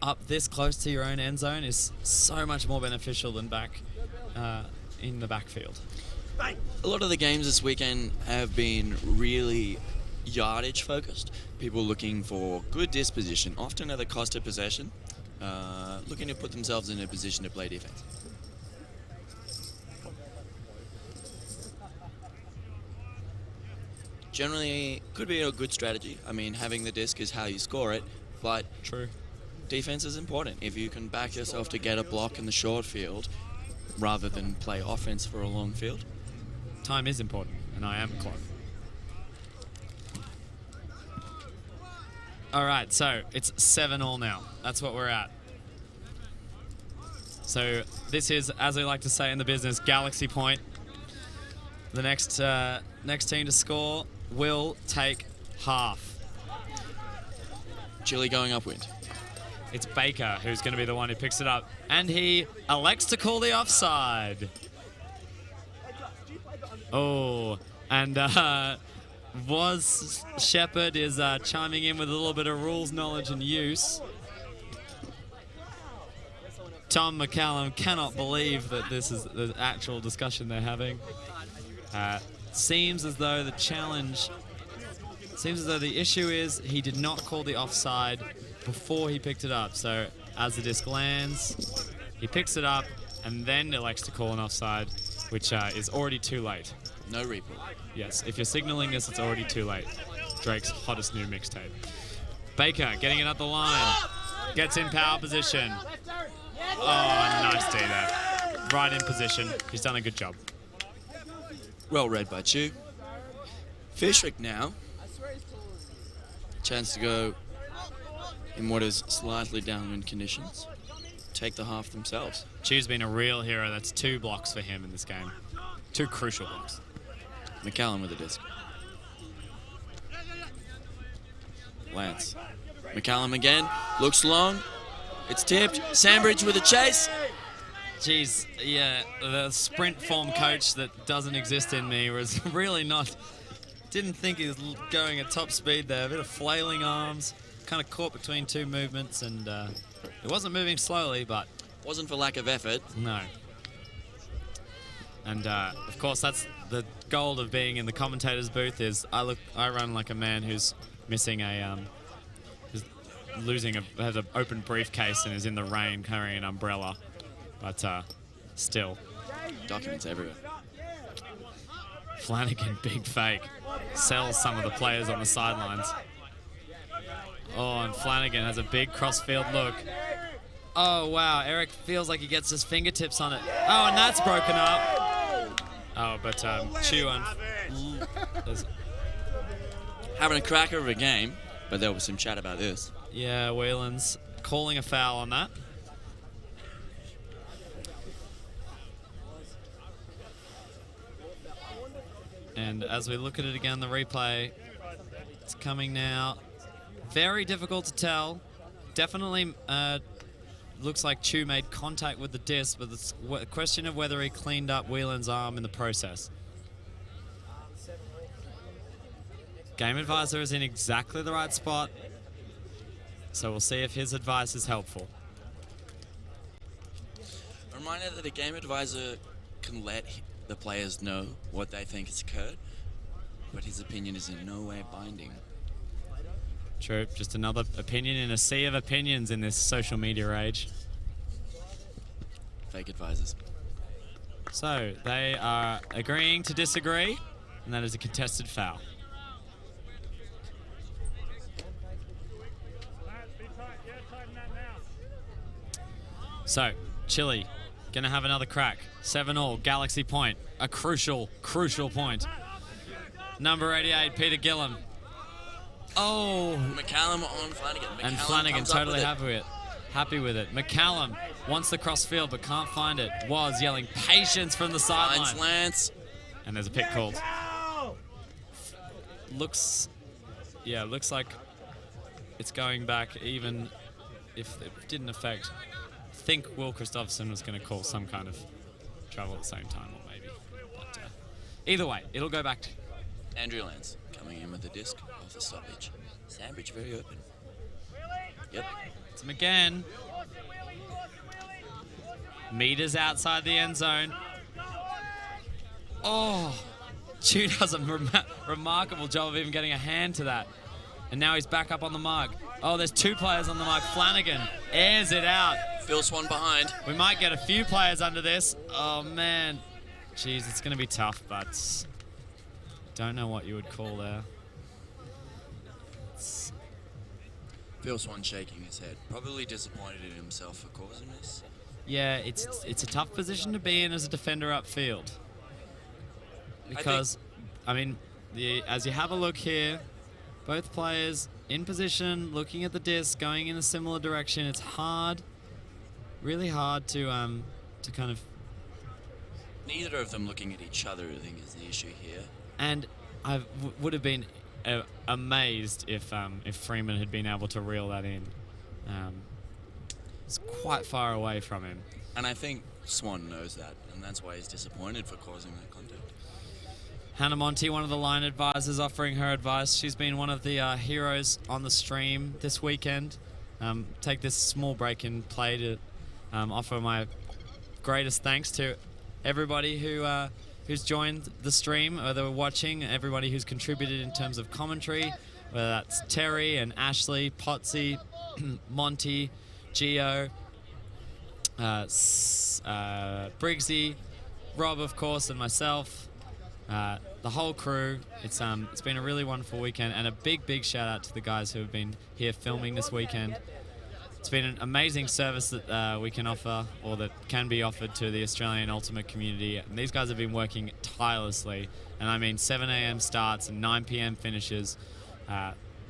up this close to your own end zone is so much more beneficial than back in the backfield. A lot of the games this weekend have been really yardage focused. People looking for good disposition, often at the cost of possession, looking to put themselves in a position to play defense. Generally, could be a good strategy. I mean, having the disc is how you score it, but True. defense is important. If you can back yourself to get a block in the short field rather than play offense for a long field. Time is important, and I am a clock. All right, so it's 7-7 now. That's what we're at. So this is, as we like to say in the business, Galaxy Point. the next team to score will take half. Chile going upwind. It's Baker who's going to be the one who picks it up, and he elects to call the offside. Oh, and was Shepherd is chiming in with a little bit of rules knowledge and use. Tom McCallum cannot believe that this is the actual discussion they're having. Seems as though the issue is he did not call the offside before he picked it up. So as the disc lands, he picks it up and then elects to call an offside, which is already too late. No replay. Yes, if you're signaling this, it's already too late. Drake's hottest new mixtape. Baker getting it up the line. Gets in power position. Oh, nice D there. Right in position. He's done a good job. Well read by Chu. Fyshwick now. Chance to go in what is slightly downwind conditions. Take the half themselves. Chu's been a real hero. That's 2 blocks for him in this game. 2 crucial blocks. McCallum with the disc. Lance. McCallum again. Looks long. It's tipped. Sandbridge with a chase. Jeez, yeah, the sprint form coach that doesn't exist in me was really not... Didn't think he was going at top speed there. A bit of flailing arms. Kind of caught between 2 movements, and it wasn't moving slowly, but... Wasn't for lack of effort. No. And of course, that's the goal of being in the commentator's booth. Is I run like a man who's missing a has an open briefcase and is in the rain carrying an umbrella, but still. Documents everywhere. Flanagan, big fake, sells some of the players on the sidelines. Oh, and Flanagan has a big cross-field look. Oh, wow, Eric feels like he gets his fingertips on it. Oh, and that's broken up. Oh, but Chu having a cracker of a game, but there was some chat about this. Yeah, Whelan's calling a foul on that. And as we look at it again, the replay, it's coming now. Very difficult to tell. Definitely looks like Chu made contact with the disc, but it's a question of whether he cleaned up Whelan's arm in the process. Game advisor is in exactly the right spot, so we'll see if his advice is helpful. A reminder that a game advisor can let the players know what they think has occurred, but his opinion is in no way binding. True, just another opinion in a sea of opinions in this social media age. Fake advisors. So they are agreeing to disagree, and that is a contested foul. So, Chile gonna have another crack. 7-all, Galaxy point. A crucial, crucial point. Number 88, Peter Gillam. Oh! McCallum on Flanagan. And Flanagan totally happy with it. McCallum wants the crossfield but can't find it. Was yelling patience from the sideline. Finds Lance. And there's a pick called. Looks like it's going back even if it didn't affect. I think Will Christopherson was going to call some kind of travel at the same time, or maybe. But either way, it'll go back to Andrew Lance coming in with the disc off the stoppage. Sandbridge very open. Yep. It's him again. Meters outside the end zone. Oh, Chu does a remarkable job of even getting a hand to that. And now he's back up on the mark. Oh, there's 2 players on the mark. Flanagan airs it out. Phil Swan behind. We might get a few players under this. Oh, man. Jeez, it's going to be tough, but don't know what you would call there. Phil Swan shaking his head. Probably disappointed in himself for causing this. Yeah, it's a tough position to be in as a defender upfield. Because, as you have a look here, both players in position, looking at the disc, going in a similar direction. It's hard, really hard to kind of Neither of them looking at each other, I think, is the issue here. And I would have been amazed if Freeman had been able to reel that in. It's quite far away from him. And I think Swan knows that, and that's why he's disappointed for causing that contact. Hannah Monty, one of the line advisors, offering her advice. She's been one of the heroes on the stream this weekend. Take this small break in play to offer my greatest thanks to everybody who's joined the stream, whether watching, everybody who's contributed in terms of commentary, whether that's Terry and Ashley, Potsy, Monty, Gio, Briggsy, Rob, of course, and myself, the whole crew. It's been a really wonderful weekend, and a big shout out to the guys who have been here filming this weekend. It's been an amazing service that we can offer, or that can be offered to the Australian Ultimate community. And these guys have been working tirelessly, and I mean 7 a.m. starts and 9 p.m. finishes,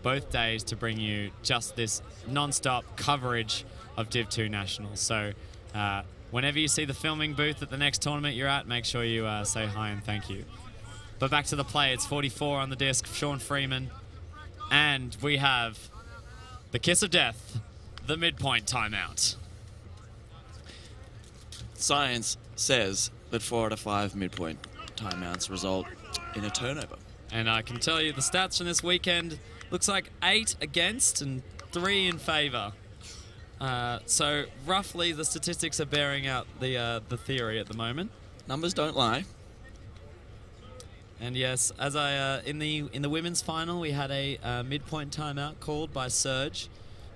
both days, to bring you just this non-stop coverage of Div 2 Nationals. So whenever you see the filming booth at the next tournament you're at, make sure you say hi and thank you. But back to the play, it's 44 on the disc, Sean Freeman, and we have the kiss of death, the midpoint timeout. Science says that 4 out of 5 midpoint timeouts result in a turnover. And I can tell you the stats from this weekend, looks like 8 against and 3 in favour. So roughly the statistics are bearing out the theory at the moment. Numbers don't lie. And yes, as in the women's final, we had a midpoint timeout called by Surge,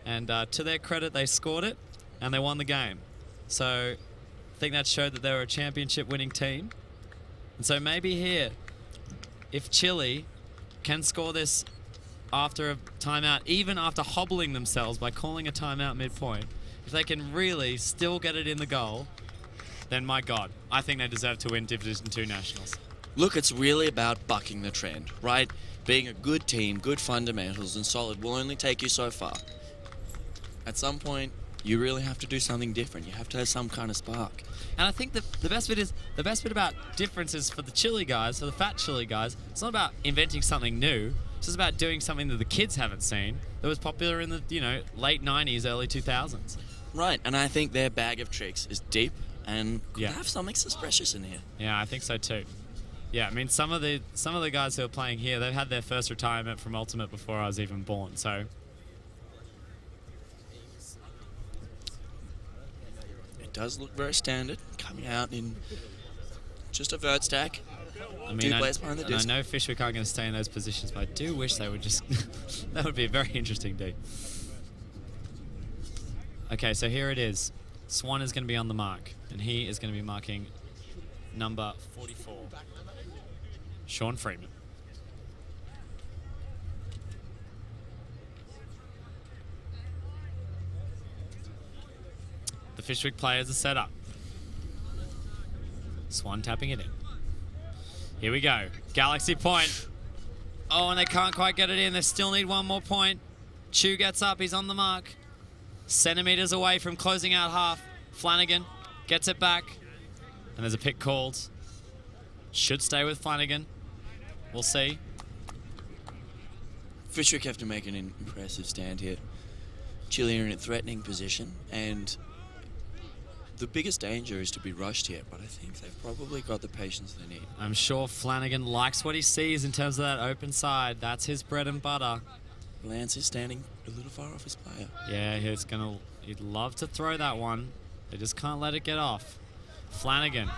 and to their credit, they scored it and they won the game. So I think that showed that they were a championship-winning team. And so maybe here, if Chile can score this after a timeout, even after hobbling themselves by calling a timeout midpoint, if they can really still get it in the goal, then my God, I think they deserve to win Division 2 Nationals. Look, it's really about bucking the trend, right? Being a good team, good fundamentals, and solid will only take you so far. At some point, you really have to do something different. You have to have some kind of spark. And I think the best bit about differences for the Chile guys, for the Phat Chile guys, it's not about inventing something new. It's just about doing something that the kids haven't seen that was popular in the late 90s, early 2000s. Right, and I think their bag of tricks is deep and could Yeah. have something suspicious in here. Yeah, I think so too. Yeah, I mean some of the guys who are playing here, they've had their first retirement from Ultimate before I was even born. So it does look very standard, coming out in just a vert stack. I mean, Two players behind the and I disc. know Fyshwick aren't going to stay in those positions, but I do wish they would just. That would be a very interesting day. Okay, so here it is. Swan is going to be on the mark, and he is going to be marking number 44, Sean Freeman. The Fyshwick players are set up. Swan tapping it in. Here we go. Galaxy point. Oh, and they can't quite get it in. They still need one more point. Chu gets up. He's on the mark. Centimetres away from closing out half. Flanagan gets it back. And there's a pick called. Should stay with Flanagan. We'll see. Fyshwick have to make an impressive stand here. Chile are in a threatening position, and the biggest danger is to be rushed here, but I think they've probably got the patience they need. I'm sure Flanagan likes what he sees in terms of that open side. That's his bread and butter. Lance is standing a little far off his player. Yeah, he'd love to throw that one. They just can't let it get off. Flanagan.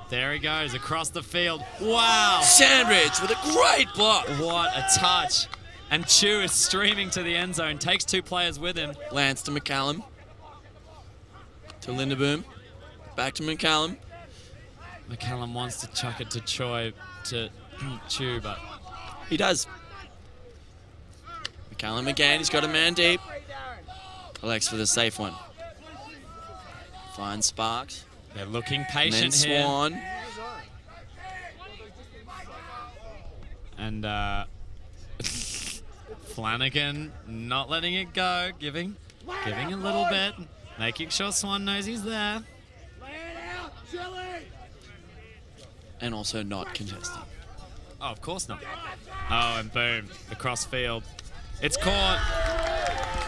There he goes, across the field. Wow! Sandridge with a great block. What a touch. And Chu is streaming to the end zone. Takes 2 players with him. Lance to McCallum. To Linderboom. Back to McCallum. McCallum wants to chuck it to Chu, but He does. McCallum again. He's got a man deep. Alex for the safe one. Finds Sparks. they're looking And then patient here. Swan. And Flanagan not letting it go, giving a little bit, making sure Swan knows he's there. and also not contesting. Oh, of course not. Oh, and boom, across field. It's caught.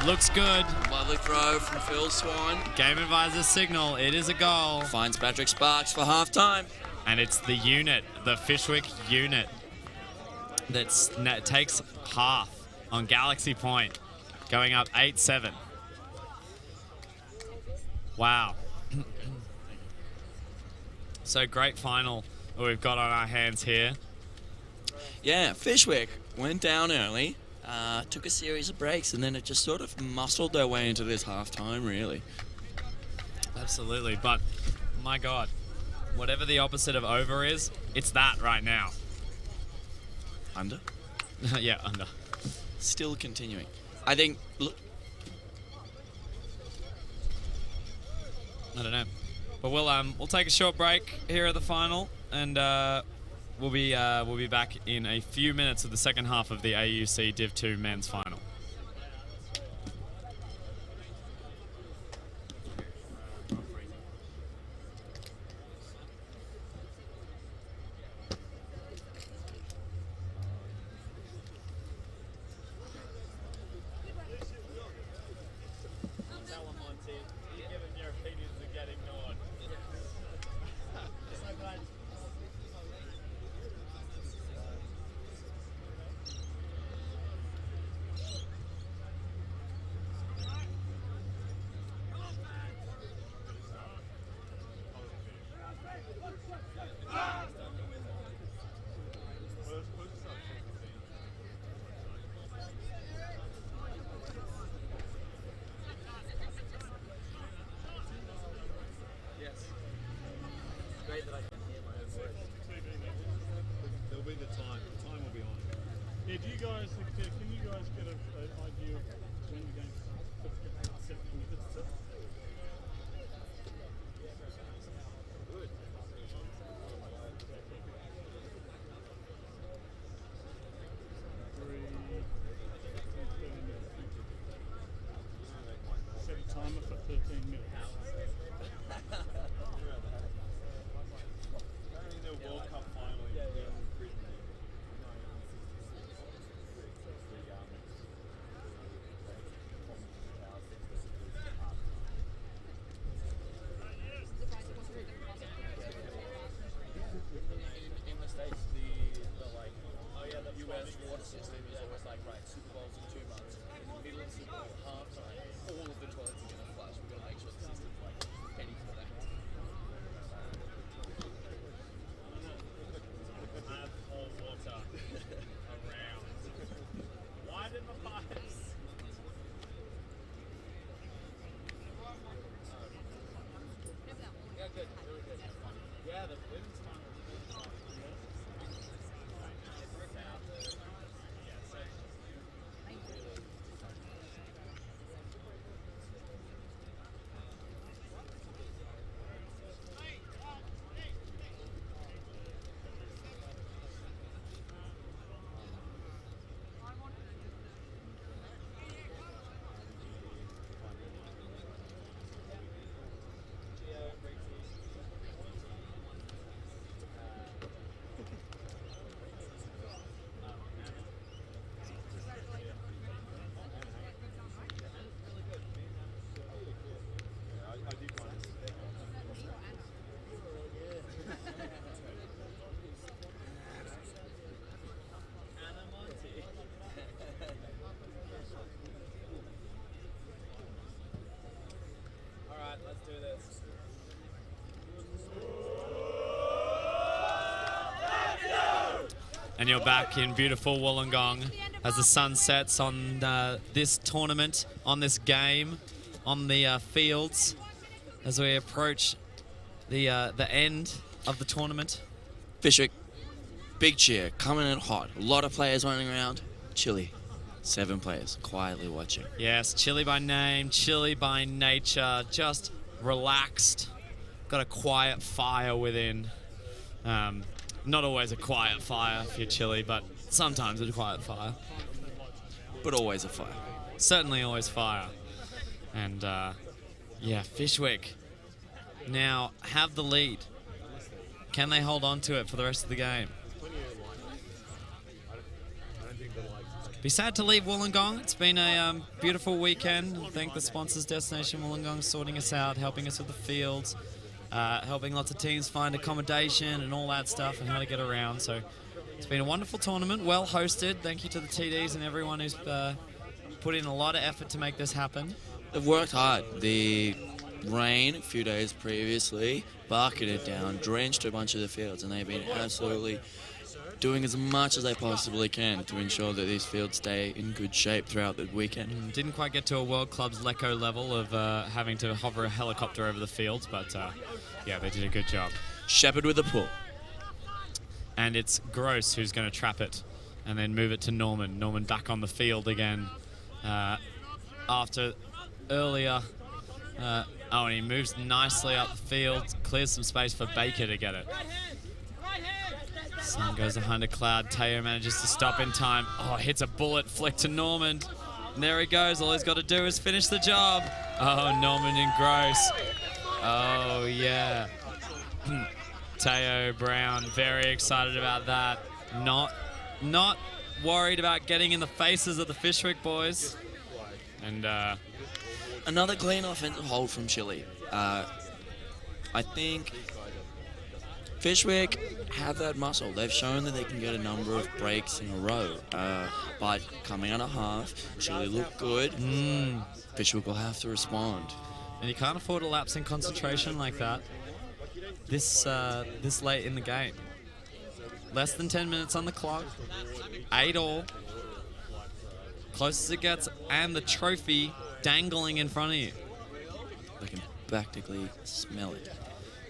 Looks good. Lovely throw from Phil Swan. Game advisor signal. It is a goal. Finds Patrick Sparks for half-time. And it's the unit, the Fyshwick unit, that takes half on Galaxy Point, going up 8-7. Wow. So great final we've got on our hands here. Yeah, Fyshwick went down early, took a series of breaks, and then it just sort of muscled their way into this half-time, really. Absolutely, but my God, whatever the opposite of over is, it's that right now. Under? Yeah, under. Still continuing. I think... Look, I don't know, but we'll take a short break here at the final, and we'll be back in a few minutes of the second half of the AUC Div 2 men's final. There'll be the time. The time will be on. Yeah, can you guys get an idea of when the game's set? Good. Set a timer for 13 minutes. The World Cup final in Britain. In the States, the like, US water system is always like, right, Super Bowl's in 2 months. In the middle of Super Bowl, halftime, all of the toilets are going to flush. We've got to make sure the system's like ready for that. Have all water around. Widen the pipes. Yeah, good. Really good. Yeah, the women's final was good. Alright, let's do this. And you're back in beautiful Wollongong as the sun sets on this tournament, on this game, on the fields, as we approach the end of the tournament. Fyshwick, big cheer, coming in hot. A lot of players running around. Chilly. 7 players, quietly watching. Yes, chilly by name, chilly by nature, just relaxed. Got a quiet fire within. Not always a quiet fire if you're chilly, but sometimes a quiet fire. But always a fire. Certainly always fire. And yeah, Fyshwick now have the lead Can they hold on to it for the rest of the game? Be sad to leave Wollongong. It's been a beautiful weekend. Thank the sponsors, Destination Wollongong, sorting us out, helping us with the fields, helping lots of teams find accommodation and all that stuff and how to get around. So it's been a wonderful tournament, well hosted. Thank you to the TDs and everyone who's put in a lot of effort to make this happen. They've worked hard. The rain a few days previously bucketed down, drenched a bunch of the fields, and they've been absolutely doing as much as they possibly can to ensure that these fields stay in good shape throughout the weekend. Didn't quite get to a World Club's Lecco level of having to hover a helicopter over the fields, but yeah, they did a good job. Shepherd with a pull. And it's Gross who's going to trap it and then move it to Norman. Norman back on the field again after earlier. And he moves nicely up the field, clears some space for Baker to get it. Sun goes behind a cloud. Teo manages to stop in time. Oh, hits a bullet flick to Norman. And there he goes. All he's got to do is finish the job. Oh, Norman and Gross. Oh, yeah. Teo Brown, very excited about that. Not worried about getting in the faces of the Fyshwick boys. And another clean offensive hold from Chile. I think Fyshwick have that muscle. They've shown that they can get a number of breaks in a row. But coming out of half, Chile look good. Fyshwick will have to respond. And you can't afford a lapse in concentration like that this late in the game. Less than 10 minutes on the clock. 8 all. Close as it gets, and the trophy dangling in front of you. They can practically smell it.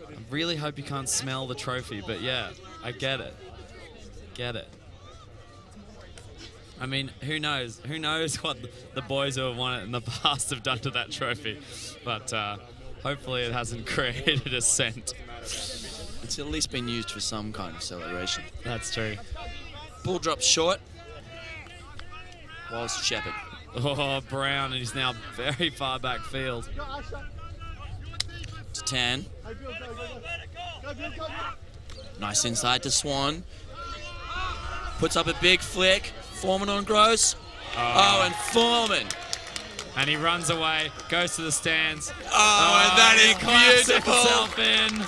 I really hope you can't smell the trophy, but yeah, I get it. Get it. I mean, who knows? Who knows what the boys who have won it in the past have done to that trophy? But hopefully it hasn't created a scent. It's at least been used for some kind of celebration. That's true. Ball drops short. Whilst Shepherd. Oh, Brown, and he's now very far back field. To 10. Nice inside to Swan. Puts up a big flick. Foreman on Gross. Oh, and Foreman. And he runs away, goes to the stands. Oh, and that is beautiful. Himself in.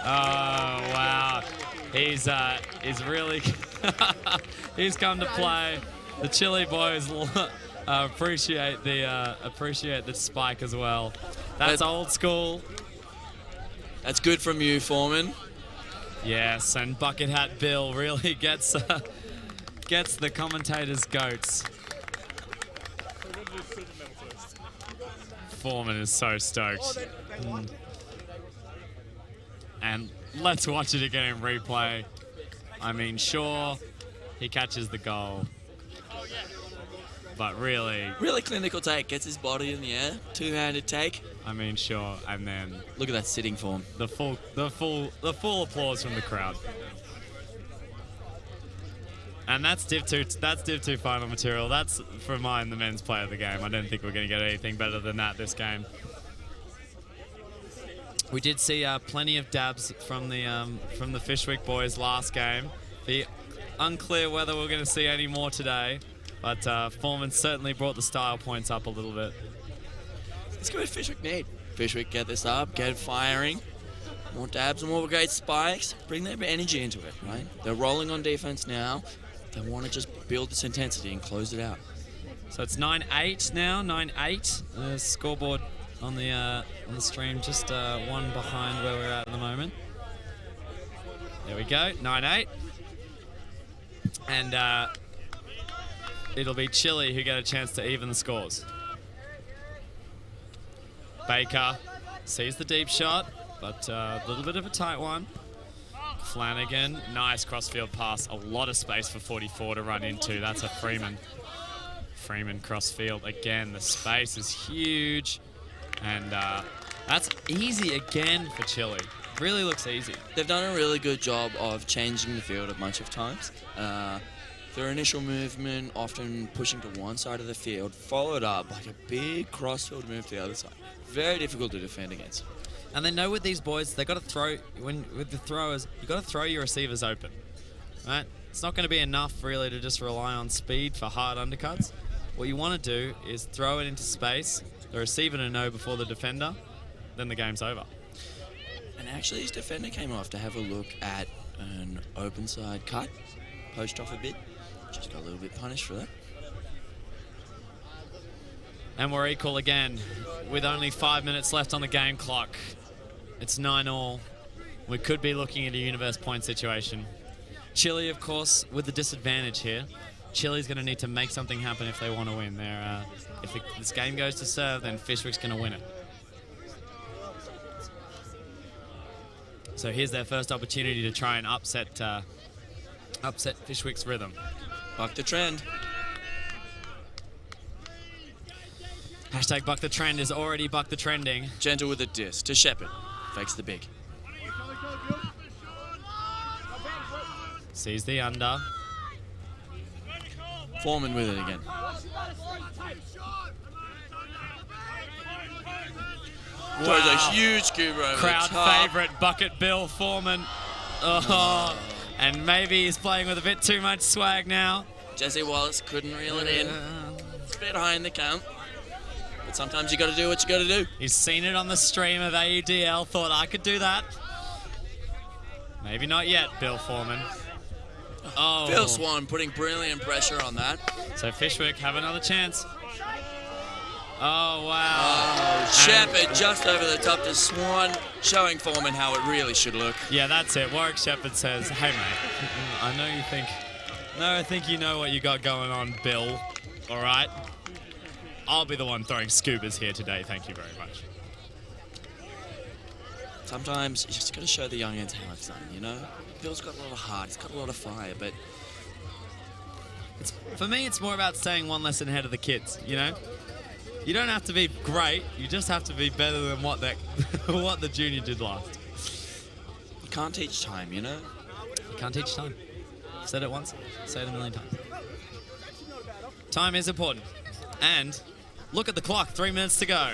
Oh, wow. He's really he's come to play. The Chile boys appreciate the spike as well. That's old school. That's good from you, Foreman. Yes, and Bucket Hat Bill really gets the commentators' goats. Foreman is so stoked. And let's watch it again in replay. I mean, sure, he catches the goal. But really clinical take. Gets his body in the air. Two-handed take. I mean, sure, and then look at that sitting form. The full applause from the crowd. And that's Div 2. That's Div 2 final material. That's for mine, the men's player of the game. I don't think we're going to get anything better than that this game. We did see plenty of dabs from the Fyshwick boys last game. Be unclear whether we're going to see any more today, but Foreman certainly brought the style points up a little bit. Let's go with Fyshwick need. Fyshwick get this up, get it firing. More dabs and more great spikes. Bring their energy into it, right? They're rolling on defense now. They want to just build this intensity and close it out. So it's 9-8 now, 9-8. Scoreboard on the stream, just one behind where we're at the moment. There we go, 9-8. And it'll be Chile who get a chance to even the scores. Baker sees the deep shot, but a little bit of a tight one. Flanagan, nice crossfield pass. A lot of space for 44 to run into. That's a Freeman. Freeman crossfield again. The space is huge. And that's easy again for Chile. Really looks easy. They've done a really good job of changing the field a bunch of times. Their initial movement, often pushing to one side of the field, followed up like a big crossfield move to the other side. Very difficult to defend against. And they know with these boys, they got to throw, with the throwers, you got to throw your receivers open, right? It's not going to be enough really to just rely on speed for hard undercuts. What you want to do is throw it into space, the receiver to know before the defender, then the game's over. And actually, his defender came off to have a look at an open side cut, poached off a bit, just got a little bit punished for that. And we're equal again with only 5 minutes left on the game clock. It's 9-all. We could be looking at a universe point situation. Chile, of course, with the disadvantage here. Chile's going to need to make something happen if they want to win. If this game goes to serve, then Fyshwick's going to win it. So here's their first opportunity to try and upset Fyshwick's rhythm. Buck the trend. Hashtag buck the trend is already buck the trending. Gentle with a diss to Shepherd. Fakes the big. Sees the under. Foreman with it again. Throws a huge scuba over Crowd the top. favourite Bucket Bill Foreman. Oh, and maybe he's playing with a bit too much swag now. Jesse Wallace couldn't reel it in. It's a bit high in the count. But sometimes you got to do what you got to do. He's seen it on the stream of AEDL, thought I could do that. Maybe not yet, Bill Foreman. Oh. Phil Swan putting brilliant pressure on that. So Fyshwick have another chance. Oh, wow. Oh, Shepherd just over the top to Swan, showing Foreman how it really should look. Yeah, that's it. Warwick Shepherd says, hey, mate, I know you think... No, I think you know what you got going on, Bill. All right? I'll be the one throwing scubas here today. Thank you very much. Sometimes you just got to show the youngins how it's done, you know? Bill's got a lot of heart, he's got a lot of fire, but... For me, it's more about staying one lesson ahead of the kids, you know? You don't have to be great, you just have to be better than what the junior did last. You can't teach time, you know? You can't teach time. I've said it once, say it a million times. Time is important. And look at the clock, 3 minutes to go.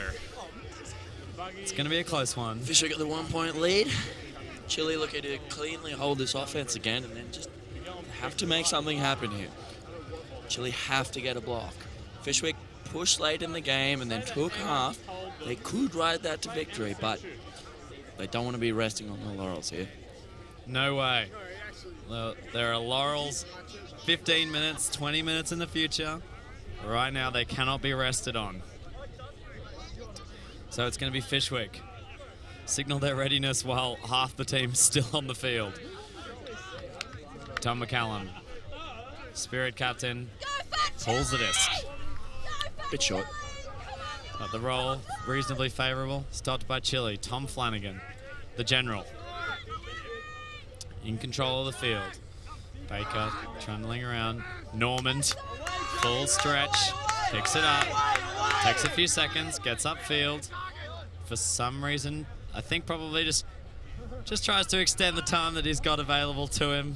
It's going to be a close one. Fisher got the 1 point lead. Chile looking to cleanly hold this offense again and then just have to make something happen here. Chile have to get a block. Fyshwick pushed late in the game and then took half. They could ride that to victory, but they don't want to be resting on their laurels here. No way. Well, there are laurels 15 minutes, 20 minutes in the future. Right now, they cannot be rested on. So it's going to be Fyshwick. Signal their readiness while half the team's still on the field. Tom McCallum, Spirit captain, pulls the disc. Bit short. But the roll, reasonably favourable, stopped by Chile. Tom Flanagan, the general, in control of the field. Baker trundling around. Normand, full stretch, picks it up, takes a few seconds, gets upfield. For some reason, I think probably just tries to extend the time that he's got available to him.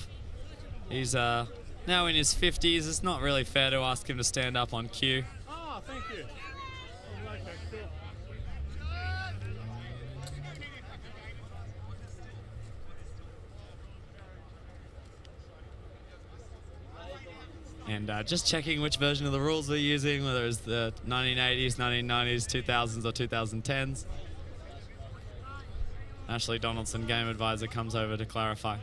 He's now in his 50s. It's not really fair to ask him to stand up on cue. Oh, thank you. Okay, cool. And just checking which version of the rules we're using, whether it's the 1980s, 1990s, 2000s, or 2010s. Ashley Donaldson, game advisor, comes over to clarify.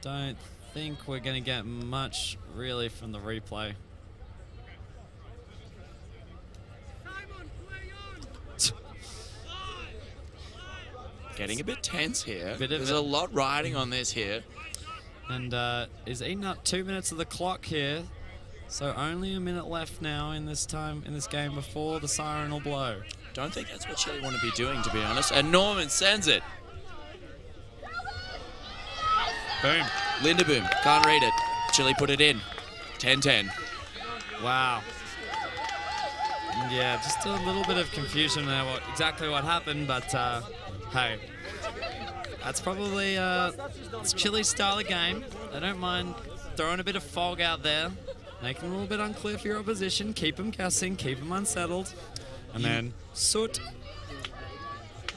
Don't think we're going to get much really from the replay. Getting a bit tense here. Bit of There's it. a lot riding on this here. And is eating up 2 minutes of the clock here. So only a minute left now in this game before the siren will blow. Don't think that's what Chile want to be doing, to be honest. And Norman sends it. Boom. Linda Boom, can't read it. Chile put it in. 10-10. Wow. Yeah, just a little bit of confusion there, exactly what happened, but hey, that's probably it's Chile's style of game. They don't mind throwing a bit of fog out there, making it a little bit unclear for your opposition, keep them guessing, keep them unsettled. And then Soot.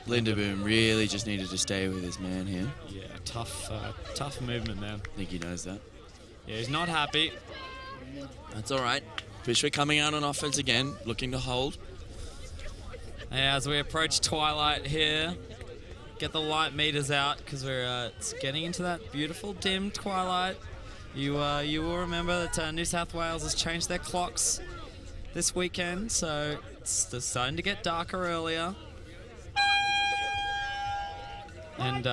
Linderboom really just needed to stay with his man here. Yeah, tough movement there. I think he knows that. Yeah, he's not happy. That's all right. Fyshwick coming out on offense again, looking to hold. Yeah, as we approach twilight here, get the light meters out because we're it's getting into that beautiful dim twilight. You will remember that New South Wales has changed their clocks this weekend, so it's starting to get darker earlier. And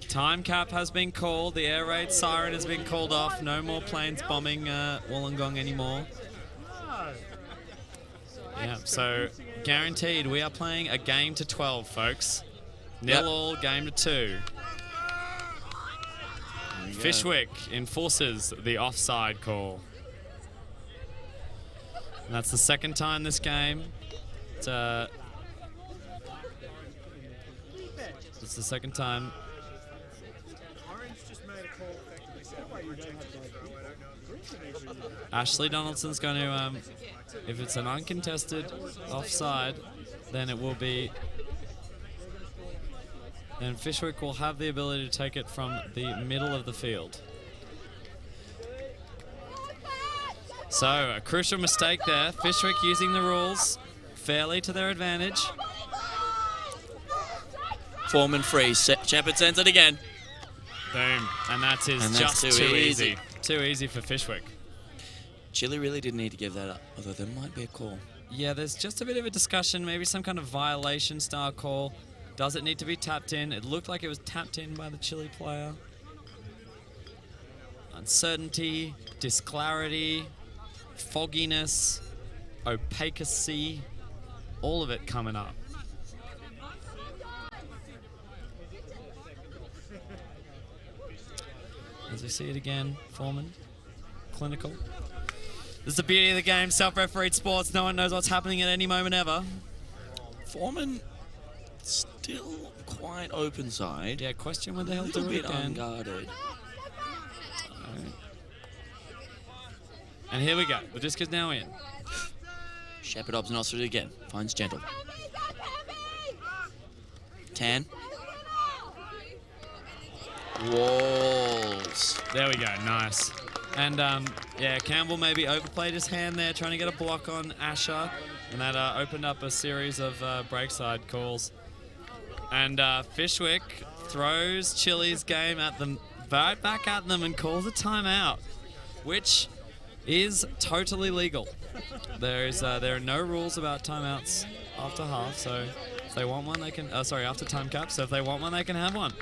time cap has been called. The air raid siren has been called off. No more planes bombing Wollongong anymore. Yeah, so guaranteed we are playing a game to 12, folks. Nil all, game to 2. Fyshwick enforces the offside call. And that's the second time this game. It's the second time. Ashley Donaldson's going to, if it's an uncontested offside, then it will be. Then Fyshwick will have the ability to take it from the middle of the field. So, a crucial mistake there. Fyshwick using the rules fairly to their advantage. Foreman free. Shepard sends it again. Boom. And that's just too easy. Too easy for Fyshwick. Chile really didn't need to give that up, although there might be a call. Yeah, there's just a bit of a discussion, maybe some kind of violation style call. Does it need to be tapped in? It looked like it was tapped in by the Chile player. Uncertainty, disclarity, fogginess, opacacy, all of it coming up. As we see it again, Foreman, clinical. This is the beauty of the game, self-refereed sports. No one knows what's happening at any moment ever. Foreman still quite open side. Yeah, question what the hell A do little we bit unguarded. And here we go. The disc is now in. Shepard opts it again. Finds Gentle. Tan. Walls. There we go. Nice. And yeah, Campbell maybe overplayed his hand there, trying to get a block on Asher, and that opened up a series of breakside calls. And Fyshwick throws Chile's game at them, right back at them, and calls a timeout, which is totally legal. There are no rules about timeouts after half, so if they want one, they can. After time cap. So if they want one, they can have one.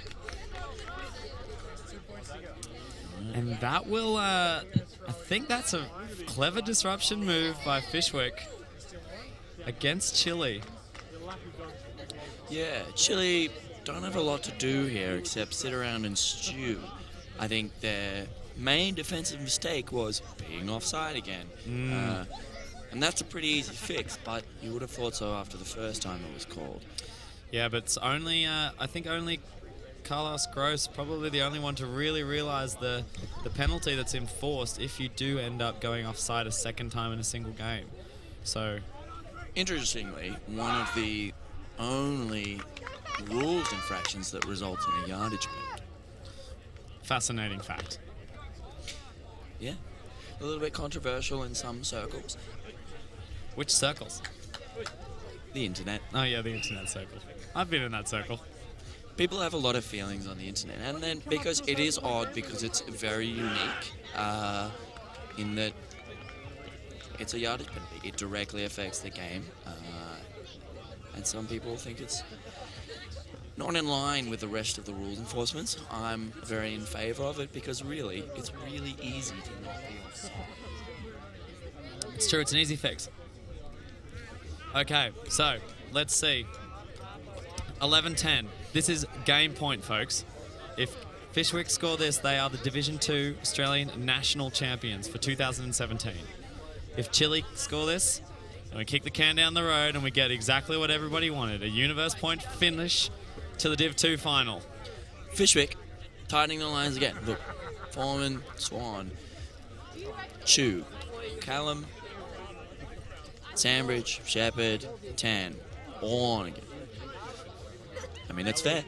And that will, I think that's a clever disruption move by Fyshwick against Chile. Yeah, Chile don't have a lot to do here except sit around and stew. I think their main defensive mistake was being offside again. And that's a pretty easy fix, but you would have thought so after the first time it was called. Yeah, but it's only, I think only Carlos Gross, probably the only one to really realize the penalty that's enforced if you do end up going offside a second time in a single game. So, interestingly, one of the only rules infractions that result in a yardage penalty. Fascinating fact. Yeah, a little bit controversial in some circles. Which circles? The internet. Oh yeah, the internet circle. I've been in that circle. People have a lot of feelings on the internet, and then because it is odd, because it's very unique, in that it's a yardage penalty. It directly affects the game, and some people think it's not in line with the rest of the rules enforcements. I'm very in favour of it because really, it's really easy to not be offside. It's true, it's an easy fix. Okay, so let's see. 11-10. This is game point, folks. If Fyshwick score this, they are the Division 2 Australian National Champions for 2017. If Chile score this, and we kick the can down the road and we get exactly what everybody wanted, a universe point finish to the Div 2 final. Fyshwick tightening the lines again. Look, Foreman, Swan, Chu, Callum, Sandbridge, Shepherd, Tan, all on again. I mean, it's fair.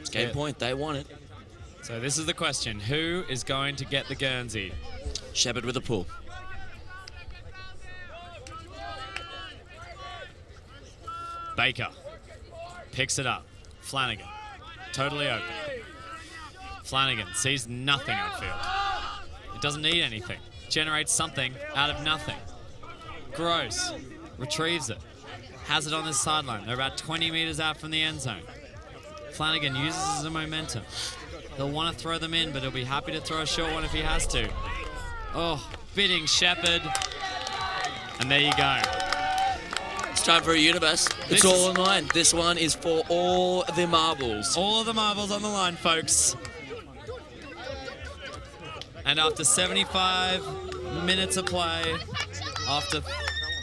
It's game point. They want it. So this is the question. Who is going to get the Guernsey? Shepherd with a pull. Baker picks it up. Flanagan, totally open. Flanagan sees nothing upfield. It doesn't need anything. Generates something out of nothing. Gross retrieves it. Has it on the sideline. They're about 20 meters out from the end zone. Flanagan uses the momentum. He'll want to throw them in, but he'll be happy to throw a short one if he has to. Oh, bidding Shepherd. And there you go. It's time for a universe. It's all on the line. This one is for all the marbles. All of the marbles on the line, folks. And after 75 minutes of play, after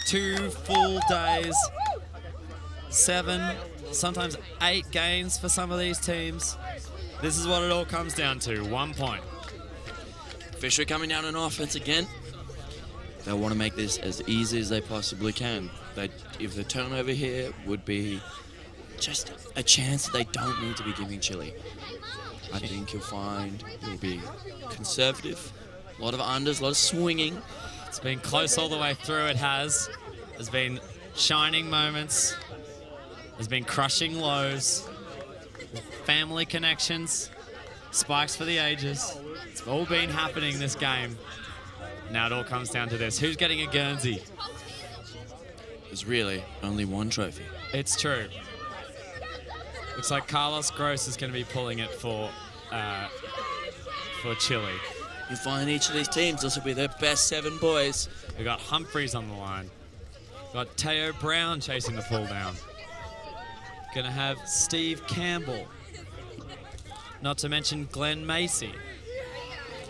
2 full days, 7, sometimes 8 games for some of these teams, this is what it all comes down to, 1 point. Fyshwick coming down on offense again. They want to make this as easy as they possibly can. If the turnover here would be just a chance they don't need to be giving Chile. I think you'll find it'll be conservative, a lot of unders, a lot of swinging. It's been close all the way through, it has. There's been shining moments. There's been crushing lows. Family connections. Spikes for the ages. It's all been happening this game. Now it all comes down to this. Who's getting a Guernsey? There's really only one trophy. It's true. Looks like Carlos Gross is going to be pulling it for Chile. You find each of these teams, this will be their best 7 boys. We've got Humphreys on the line. We've got Teo Brown chasing the pull down. Going to have Steve Campbell. Not to mention Glenn Macy.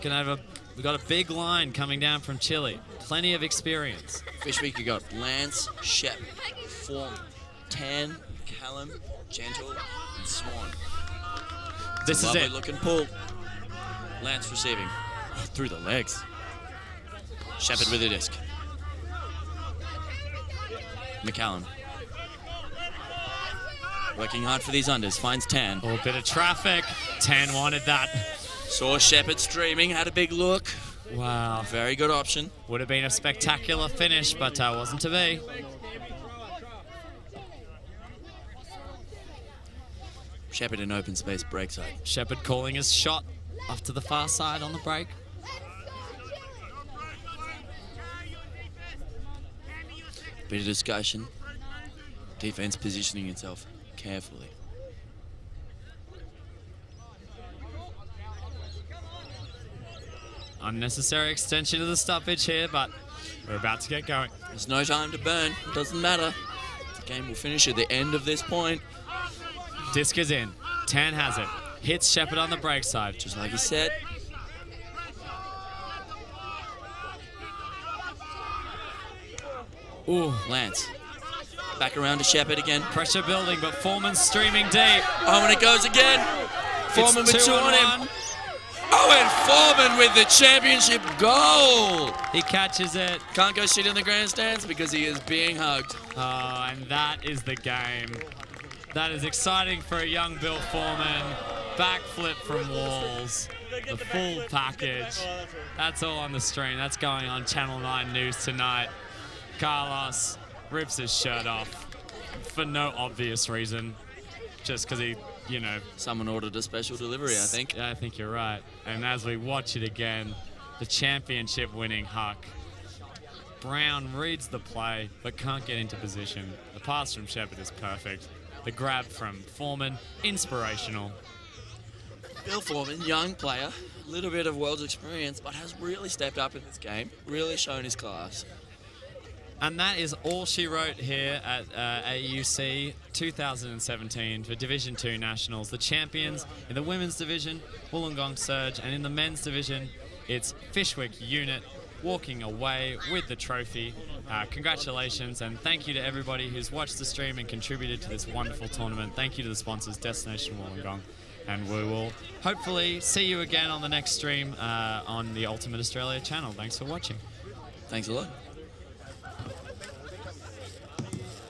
We've got a big line coming down from Chile. Plenty of experience. Fyshwick, you got Lance, Shep, Form, Tan, Callum, Gentle, and Swan. This is it. Lovely looking pull. Lance receiving. Oh, through the legs. Shepherd with a disc. McCallum. Working hard for these unders. Finds Tan. Oh, a bit of traffic. Tan wanted that. Saw Shepherd streaming. Had a big look. Wow. Very good option. Would have been a spectacular finish, but wasn't to be. Shepherd in open space, break side. Shepherd calling his shot off to the far side on the break. Bit of discussion. Defense positioning itself carefully. Unnecessary extension of the stoppage here, but we're about to get going. There's no time to burn. Doesn't matter. The game will finish at the end of this point. Disc is in. Tan has it. Hits Shepherd on the break side. Just like he said. Ooh, Lance. Back around to Shepherd again. Pressure building, but Foreman's streaming deep. Oh, and it goes again. Foreman with 2 on him. 1. Oh, and Foreman with the championship goal. He catches it. Can't go sit in the grandstands because he is being hugged. Oh, and that is the game. That is exciting for a young Bill Foreman. Backflip from walls. The full package. That's all on the stream. That's going on Channel 9 News tonight. Carlos rips his shirt off for no obvious reason. Just because he, Someone ordered a special delivery, I think. Yeah, I think you're right. And as we watch it again, the championship-winning Huck. Brown reads the play, but can't get into position. The pass from Shepherd is perfect. The grab from Foreman, inspirational. Bill Foreman, young player, a little bit of world's experience, but has really stepped up in this game, really shown his class. And that is all she wrote here at AD2UC 2017 for Division 2 Nationals. The champions in the women's division, Wollongong Surge, and in the men's division, it's Fyshwick Unit walking away with the trophy. Congratulations, and thank you to everybody who's watched the stream and contributed to this wonderful tournament. Thank you to the sponsors, Destination Wollongong. And we will hopefully see you again on the next stream on the Ultimate Australia channel. Thanks for watching. Thanks a lot.